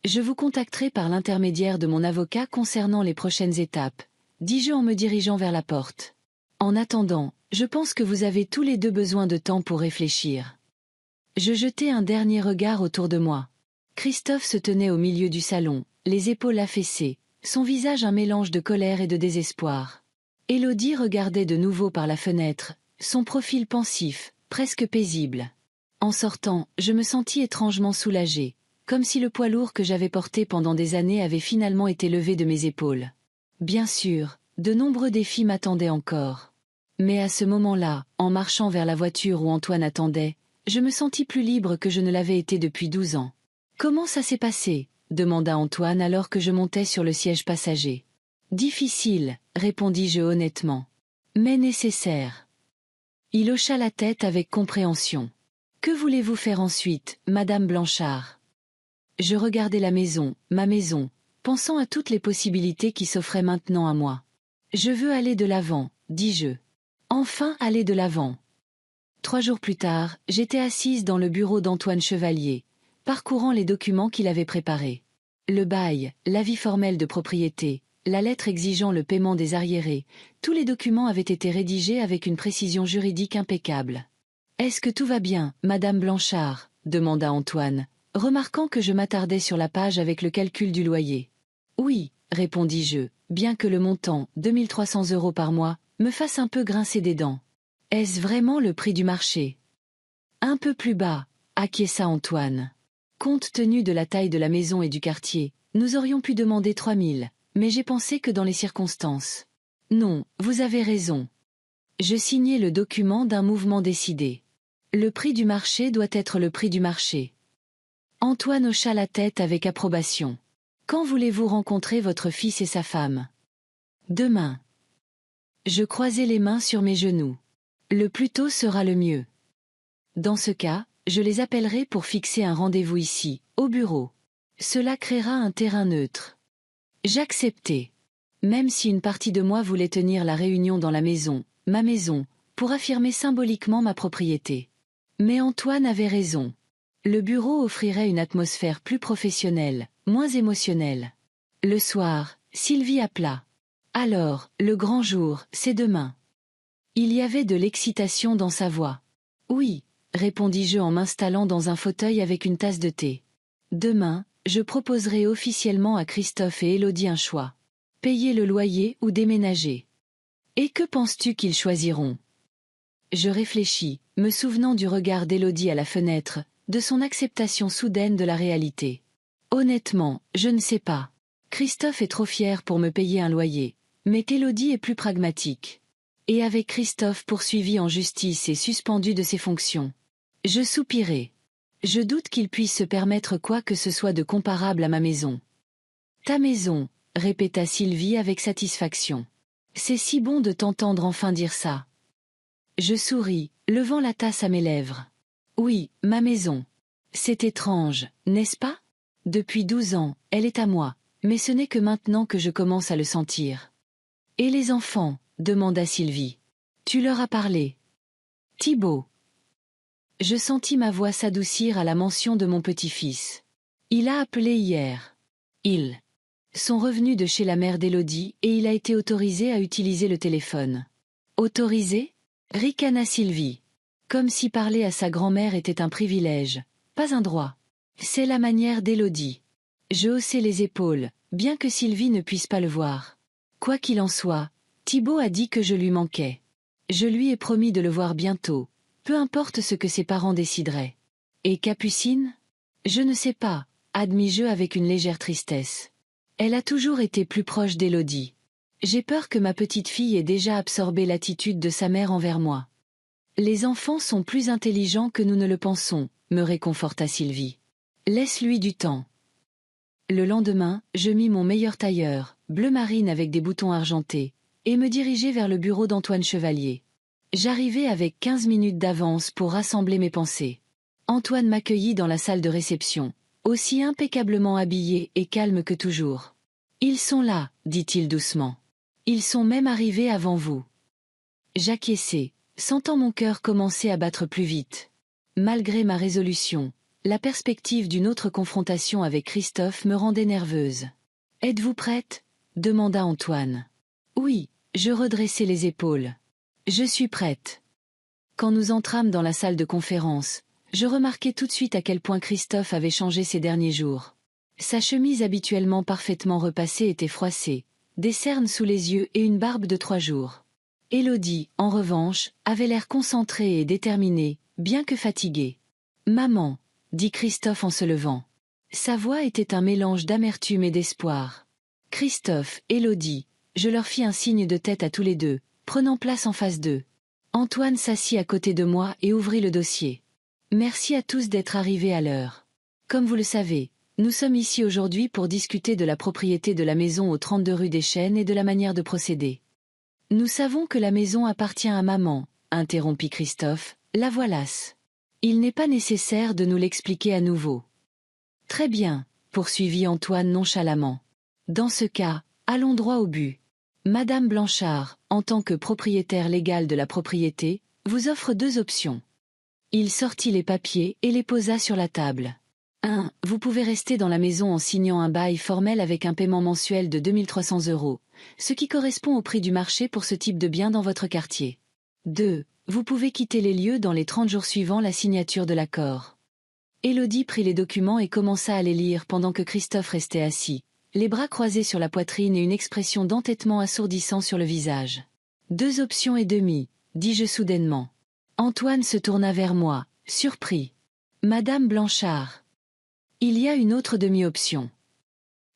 Je vous contacterai par l'intermédiaire de mon avocat concernant les prochaines étapes, dis-je en me dirigeant vers la porte. En attendant, je pense que vous avez tous les deux besoin de temps pour réfléchir. Je jetai un dernier regard autour de moi. Christophe se tenait au milieu du salon, les épaules affaissées, son visage un mélange de colère et de désespoir. Élodie regardait de nouveau par la fenêtre, son profil pensif, presque paisible. En sortant, je me sentis étrangement soulagée, comme si le poids lourd que j'avais porté pendant des années avait finalement été levé de mes épaules. Bien sûr, de nombreux défis m'attendaient encore. Mais à ce moment-là, en marchant vers la voiture où Antoine attendait, je me sentis plus libre que je ne l'avais été depuis 12 ans. « Comment ça s'est passé ?» demanda Antoine alors que je montais sur le siège passager. « Difficile, répondis-je honnêtement. Mais nécessaire. » Il hocha la tête avec compréhension. « Que voulez-vous faire ensuite, Madame Blanchard ?» Je regardais la maison, ma maison, pensant à toutes les possibilités qui s'offraient maintenant à moi. « Je veux aller de l'avant, dis-je. Enfin aller de l'avant. » 3 jours plus tard, j'étais assise dans le bureau d'Antoine Chevalier, parcourant les documents qu'il avait préparés. Le bail, l'avis formel de propriété, la lettre exigeant le paiement des arriérés, tous les documents avaient été rédigés avec une précision juridique impeccable. « Est-ce que tout va bien, Madame Blanchard ?» demanda Antoine, remarquant que je m'attardais sur la page avec le calcul du loyer. « Oui, » répondis-je, bien que le montant, 2300 € par mois, me fasse un peu grincer des dents. « Est-ce vraiment le prix du marché ?»« Un peu plus bas, » acquiesça Antoine. Compte tenu de la taille de la maison et du quartier, nous aurions pu demander 3000, mais j'ai pensé que dans les circonstances. Non, vous avez raison. Je signai le document d'un mouvement décidé. Le prix du marché doit être le prix du marché. Antoine hocha la tête avec approbation. Quand voulez-vous rencontrer votre fils et sa femme? Demain. Je croisai les mains sur mes genoux. Le plus tôt sera le mieux. Dans ce cas, je les appellerai pour fixer un rendez-vous ici, au bureau. Cela créera un terrain neutre. J'acceptai. Même si une partie de moi voulait tenir la réunion dans la maison, ma maison, pour affirmer symboliquement ma propriété. Mais Antoine avait raison. Le bureau offrirait une atmosphère plus professionnelle, moins émotionnelle. Le soir, Sylvie appela. Alors, le grand jour, c'est demain. Il y avait de l'excitation dans sa voix. Oui, répondis-je en m'installant dans un fauteuil avec une tasse de thé. Demain, je proposerai officiellement à Christophe et Élodie un choix. Payer le loyer ou déménager. Et que penses-tu qu'ils choisiront? Je réfléchis, me souvenant du regard d'Élodie à la fenêtre, de son acceptation soudaine de la réalité. Honnêtement, je ne sais pas. Christophe est trop fier pour me payer un loyer, mais qu'Élodie est plus pragmatique. Et avec Christophe poursuivi en justice et suspendu de ses fonctions. Je soupirai. Je doute qu'il puisse se permettre quoi que ce soit de comparable à ma maison. Ta maison, répéta Sylvie avec satisfaction. C'est si bon de t'entendre enfin dire ça. Je souris, levant la tasse à mes lèvres. Oui, ma maison. C'est étrange, n'est-ce pas? Depuis 12 ans, elle est à moi, mais ce n'est que maintenant que je commence à le sentir. Et les enfants? Demanda Sylvie. Tu leur as parlé? Thibaut. Je sentis ma voix s'adoucir à la mention de mon petit-fils. Il a appelé hier. Ils sont revenus de chez la mère d'Élodie et il a été autorisé à utiliser le téléphone. Autorisé? Ricana Sylvie. Comme si parler à sa grand-mère était un privilège, pas un droit. C'est la manière d'Élodie. Je haussai les épaules, bien que Sylvie ne puisse pas le voir. Quoi qu'il en soit, Thibaut a dit que je lui manquais. Je lui ai promis de le voir bientôt, peu importe ce que ses parents décideraient. Et Capucine? Je ne sais pas, admis-je avec une légère tristesse. Elle a toujours été plus proche d'Élodie. J'ai peur que ma petite fille ait déjà absorbé l'attitude de sa mère envers moi. Les enfants sont plus intelligents que nous ne le pensons, me réconforta Sylvie. Laisse-lui du temps. Le lendemain, je mis mon meilleur tailleur, bleu marine avec des boutons argentés, et me dirigeai vers le bureau d'Antoine Chevalier. J'arrivai avec 15 minutes d'avance pour rassembler mes pensées. Antoine m'accueillit dans la salle de réception, aussi impeccablement habillé et calme que toujours. « Ils sont là, dit-il doucement. Ils sont même arrivés avant vous. » J'acquiesçai, sentant mon cœur commencer à battre plus vite. Malgré ma résolution, la perspective d'une autre confrontation avec Christophe me rendait nerveuse. « Êtes-vous prête ?» demanda Antoine. « Oui, » je redressai les épaules. « Je suis prête. » Quand nous entrâmes dans la salle de conférence, je remarquai tout de suite à quel point Christophe avait changé ces derniers jours. Sa chemise habituellement parfaitement repassée était froissée, des cernes sous les yeux et une barbe de 3 jours. Élodie, en revanche, avait l'air concentrée et déterminée, bien que fatiguée. « Maman », dit Christophe en se levant. Sa voix était un mélange d'amertume et d'espoir. « Christophe, Élodie », je leur fis un signe de tête à tous les deux, prenant place en face d'eux. Antoine s'assit à côté de moi et ouvrit le dossier. « Merci à tous d'être arrivés à l'heure. Comme vous le savez, nous sommes ici aujourd'hui pour discuter de la propriété de la maison au 32 rue des Chênes et de la manière de procéder. » « Nous savons que la maison appartient à maman, » interrompit Christophe, « la voilasse. Il n'est pas nécessaire de nous l'expliquer à nouveau. » « Très bien, » poursuivit Antoine nonchalamment. « Dans ce cas, allons droit au but. Madame Blanchard, en tant que propriétaire légale de la propriété, vous offre 2 options. » Il sortit les papiers et les posa sur la table. 1. Vous pouvez rester dans la maison en signant un bail formel avec un paiement mensuel de 2300 €, ce qui correspond au prix du marché pour ce type de bien dans votre quartier. 2. Vous pouvez quitter les lieux dans les 30 jours suivant la signature de l'accord. Élodie prit les documents et commença à les lire pendant que Christophe restait assis, les bras croisés sur la poitrine et une expression d'entêtement assourdissant sur le visage. « 2 options et demie, dis-je soudainement. Antoine se tourna vers moi, surpris. « Madame Blanchard. Il y a une autre demi-option. »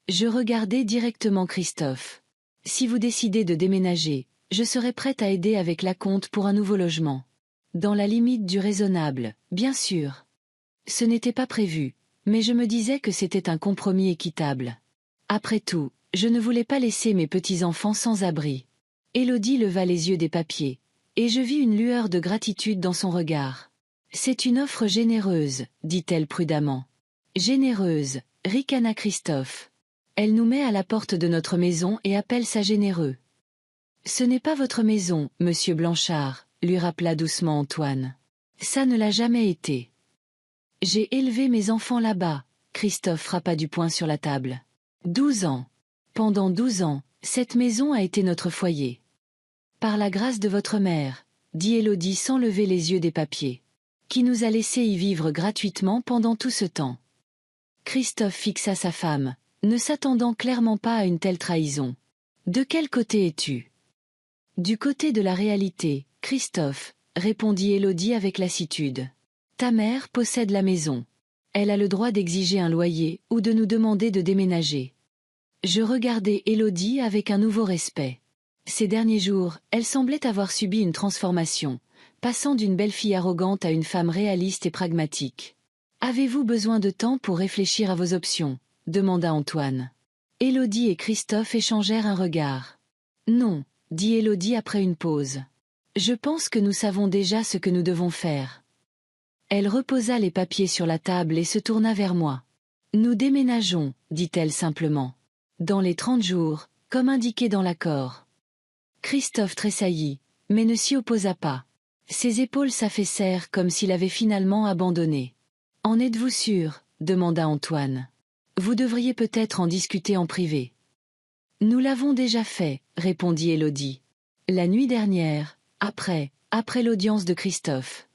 Je regardai directement Christophe. « Si vous décidez de déménager, je serai prête à aider avec l'acompte pour un nouveau logement. Dans la limite du raisonnable, bien sûr. » Ce n'était pas prévu, mais je me disais que c'était un compromis équitable. Après tout, je ne voulais pas laisser mes petits-enfants sans abri. Élodie leva les yeux des papiers, et je vis une lueur de gratitude dans son regard. « C'est une offre généreuse, » dit-elle prudemment. « Généreuse, » ricana Christophe. « Elle nous met à la porte de notre maison et appelle ça généreux. »« Ce n'est pas votre maison, monsieur Blanchard, » lui rappela doucement Antoine. « Ça ne l'a jamais été. »« J'ai élevé mes enfants là-bas, » Christophe frappa du poing sur la table. 12 ans. Pendant 12 ans, cette maison a été notre foyer. Par la grâce de votre mère, dit Élodie sans lever les yeux des papiers, qui nous a laissé y vivre gratuitement pendant tout ce temps. Christophe fixa sa femme, ne s'attendant clairement pas à une telle trahison. De quel côté es-tu? Du côté de la réalité, Christophe, répondit Élodie avec lassitude. Ta mère possède la maison. Elle a le droit d'exiger un loyer ou de nous demander de déménager. Je regardai Élodie avec un nouveau respect. Ces derniers jours, elle semblait avoir subi une transformation, passant d'une belle fille arrogante à une femme réaliste et pragmatique. « Avez-vous besoin de temps pour réfléchir à vos options ?» demanda Antoine. Élodie et Christophe échangèrent un regard. « Non », dit Élodie après une pause. Je pense que nous savons déjà ce que nous devons faire. Elle reposa les papiers sur la table et se tourna vers moi. Nous déménageons, dit-elle simplement. Dans les 30 jours, comme indiqué dans l'accord. Christophe tressaillit, mais ne s'y opposa pas. Ses épaules s'affaissèrent comme s'il avait finalement abandonné. « En êtes-vous sûr ?» demanda Antoine. « Vous devriez peut-être en discuter en privé. » « Nous l'avons déjà fait, » répondit Élodie. « La nuit dernière, après l'audience de Christophe. »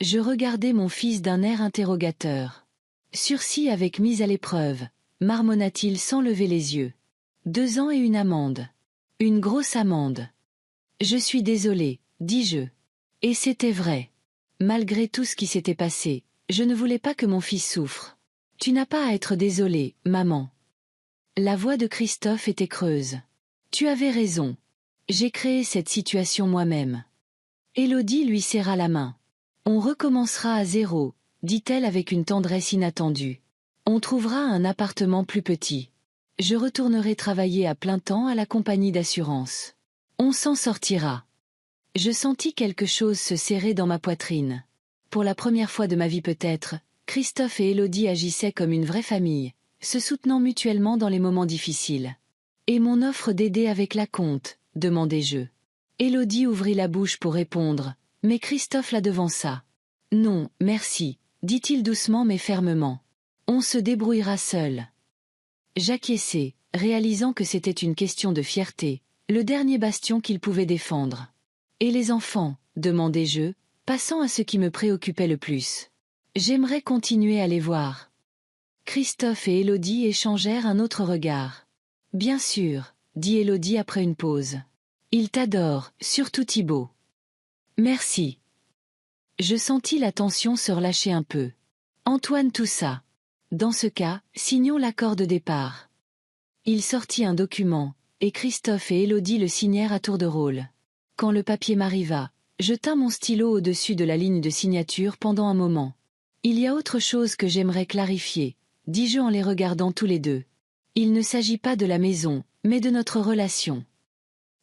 Je regardai mon fils d'un air interrogateur. « Sursis avec mise à l'épreuve, » marmonna-t-il sans lever les yeux. « 2 ans et une amende. Une grosse amende. »« Je suis désolé, » dis-je. Et c'était vrai. Malgré tout ce qui s'était passé, je ne voulais pas que mon fils souffre. « Tu n'as pas à être désolé, maman. » La voix de Christophe était creuse. « Tu avais raison. J'ai créé cette situation moi-même. » Élodie lui serra la main. « On recommencera à zéro, » dit-elle avec une tendresse inattendue. « On trouvera un appartement plus petit. Je retournerai travailler à plein temps à la compagnie d'assurance. On s'en sortira. » Je sentis quelque chose se serrer dans ma poitrine. Pour la première fois de ma vie peut-être, Christophe et Élodie agissaient comme une vraie famille, se soutenant mutuellement dans les moments difficiles. « Et mon offre d'aider avec la compte ?» demandai-je. Élodie ouvrit la bouche pour répondre, mais Christophe la devança. « Non, merci, » dit-il doucement mais fermement. « On se débrouillera seul. » J'acquiesçai, réalisant que c'était une question de fierté, le dernier bastion qu'il pouvait défendre. « Et les enfants ?» demandai-je, passant à ce qui me préoccupait le plus. « J'aimerais continuer à les voir. » Christophe et Élodie échangèrent un autre regard. « Bien sûr, » dit Élodie après une pause. « Il t'adore, surtout Thibaut. »« Merci. » Je sentis la tension se relâcher un peu. Antoine toussa. « Dans ce cas, signons l'accord de départ. » Il sortit un document, et Christophe et Élodie le signèrent à tour de rôle. Quand le papier m'arriva, je tins mon stylo au-dessus de la ligne de signature pendant un moment. « Il y a autre chose que j'aimerais clarifier, » dis-je en les regardant tous les deux. « Il ne s'agit pas de la maison, mais de notre relation. »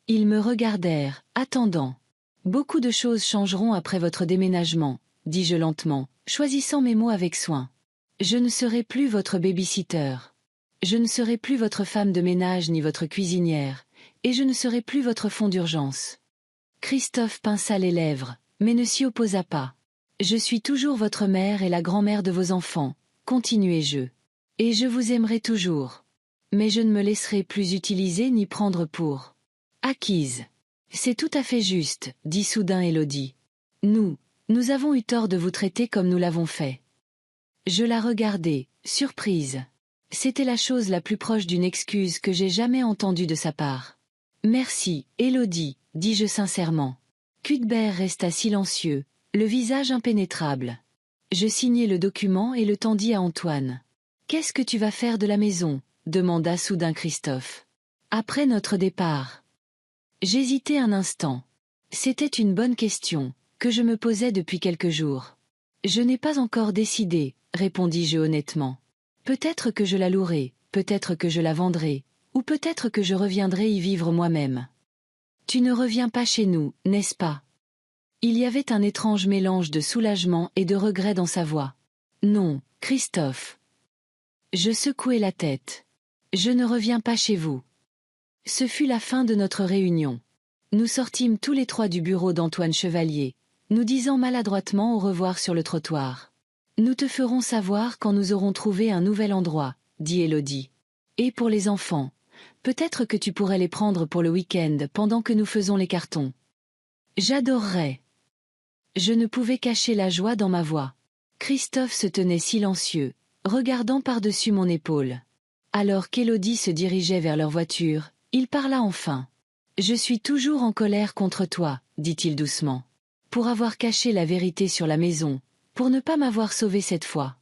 Ils me regardèrent, attendant. « Beaucoup de choses changeront après votre déménagement, » dis-je lentement, choisissant mes mots avec soin. « Je ne serai plus votre baby-sitter. Je ne serai plus votre femme de ménage ni votre cuisinière, et je ne serai plus votre fond d'urgence. » Christophe pinça les lèvres, mais ne s'y opposa pas. « Je suis toujours votre mère et la grand-mère de vos enfants, » continuai-je. « Et je vous aimerai toujours. Mais je ne me laisserai plus utiliser ni prendre pour acquise. » « C'est tout à fait juste, » dit soudain Élodie. « Nous avons eu tort de vous traiter comme nous l'avons fait. » Je la regardai, surprise. C'était la chose la plus proche d'une excuse que j'ai jamais entendue de sa part. « Merci, Élodie, » dis-je sincèrement. Cuthbert resta silencieux, le visage impénétrable. Je signai le document et le tendis à Antoine. « Qu'est-ce que tu vas faire de la maison ?» demanda soudain Christophe. « Après notre départ. » J'hésitai un instant. C'était une bonne question, que je me posais depuis quelques jours. « Je n'ai pas encore décidé, » répondis-je honnêtement. « Peut-être que je la louerai, peut-être que je la vendrai, ou peut-être que je reviendrai y vivre moi-même. »« Tu ne reviens pas chez nous, n'est-ce pas ?» Il y avait un étrange mélange de soulagement et de regret dans sa voix. « Non, Christophe. » Je secouai la tête. « Je ne reviens pas chez vous. » Ce fut la fin de notre réunion. Nous sortîmes tous les trois du bureau d'Antoine Chevalier, nous disant maladroitement au revoir sur le trottoir. « Nous te ferons savoir quand nous aurons trouvé un nouvel endroit, » dit Élodie. « Et pour les enfants, peut-être que tu pourrais les prendre pour le week-end pendant que nous faisons les cartons. » J'adorerais. Je ne pouvais cacher la joie dans ma voix. Christophe se tenait silencieux, regardant par-dessus mon épaule. Alors qu'Élodie se dirigeait vers leur voiture, il parla enfin. « Je suis toujours en colère contre toi, » dit-il doucement. « Pour avoir caché la vérité sur la maison, pour ne pas m'avoir sauvé cette fois. »«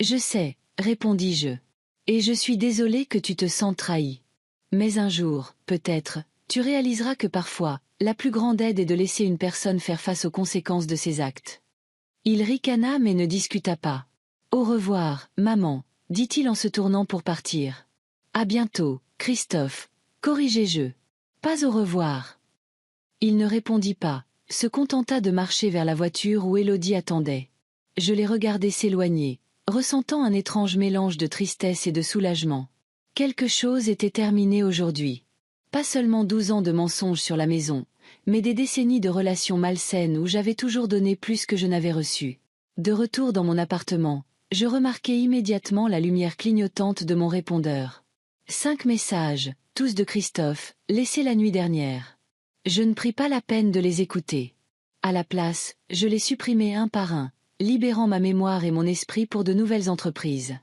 Je sais, » répondis-je. « Et je suis désolé que tu te sens trahi. Mais un jour, peut-être, tu réaliseras que parfois, la plus grande aide est de laisser une personne faire face aux conséquences de ses actes. » Il ricana mais ne discuta pas. « Au revoir, maman, » dit-il en se tournant pour partir. « À bientôt, Christophe, corrigeai-je. Pas au revoir. » Il ne répondit pas, se contenta de marcher vers la voiture où Élodie attendait. Je l'ai regardé s'éloigner, ressentant un étrange mélange de tristesse et de soulagement. Quelque chose était terminé aujourd'hui. Pas seulement 12 ans de mensonges sur la maison, mais des décennies de relations malsaines où j'avais toujours donné plus que je n'avais reçu. De retour dans mon appartement, je remarquai immédiatement la lumière clignotante de mon répondeur. 5 messages, tous de Christophe, laissés la nuit dernière. Je ne pris pas la peine de les écouter. À la place, je les supprimai un par un, libérant ma mémoire et mon esprit pour de nouvelles entreprises.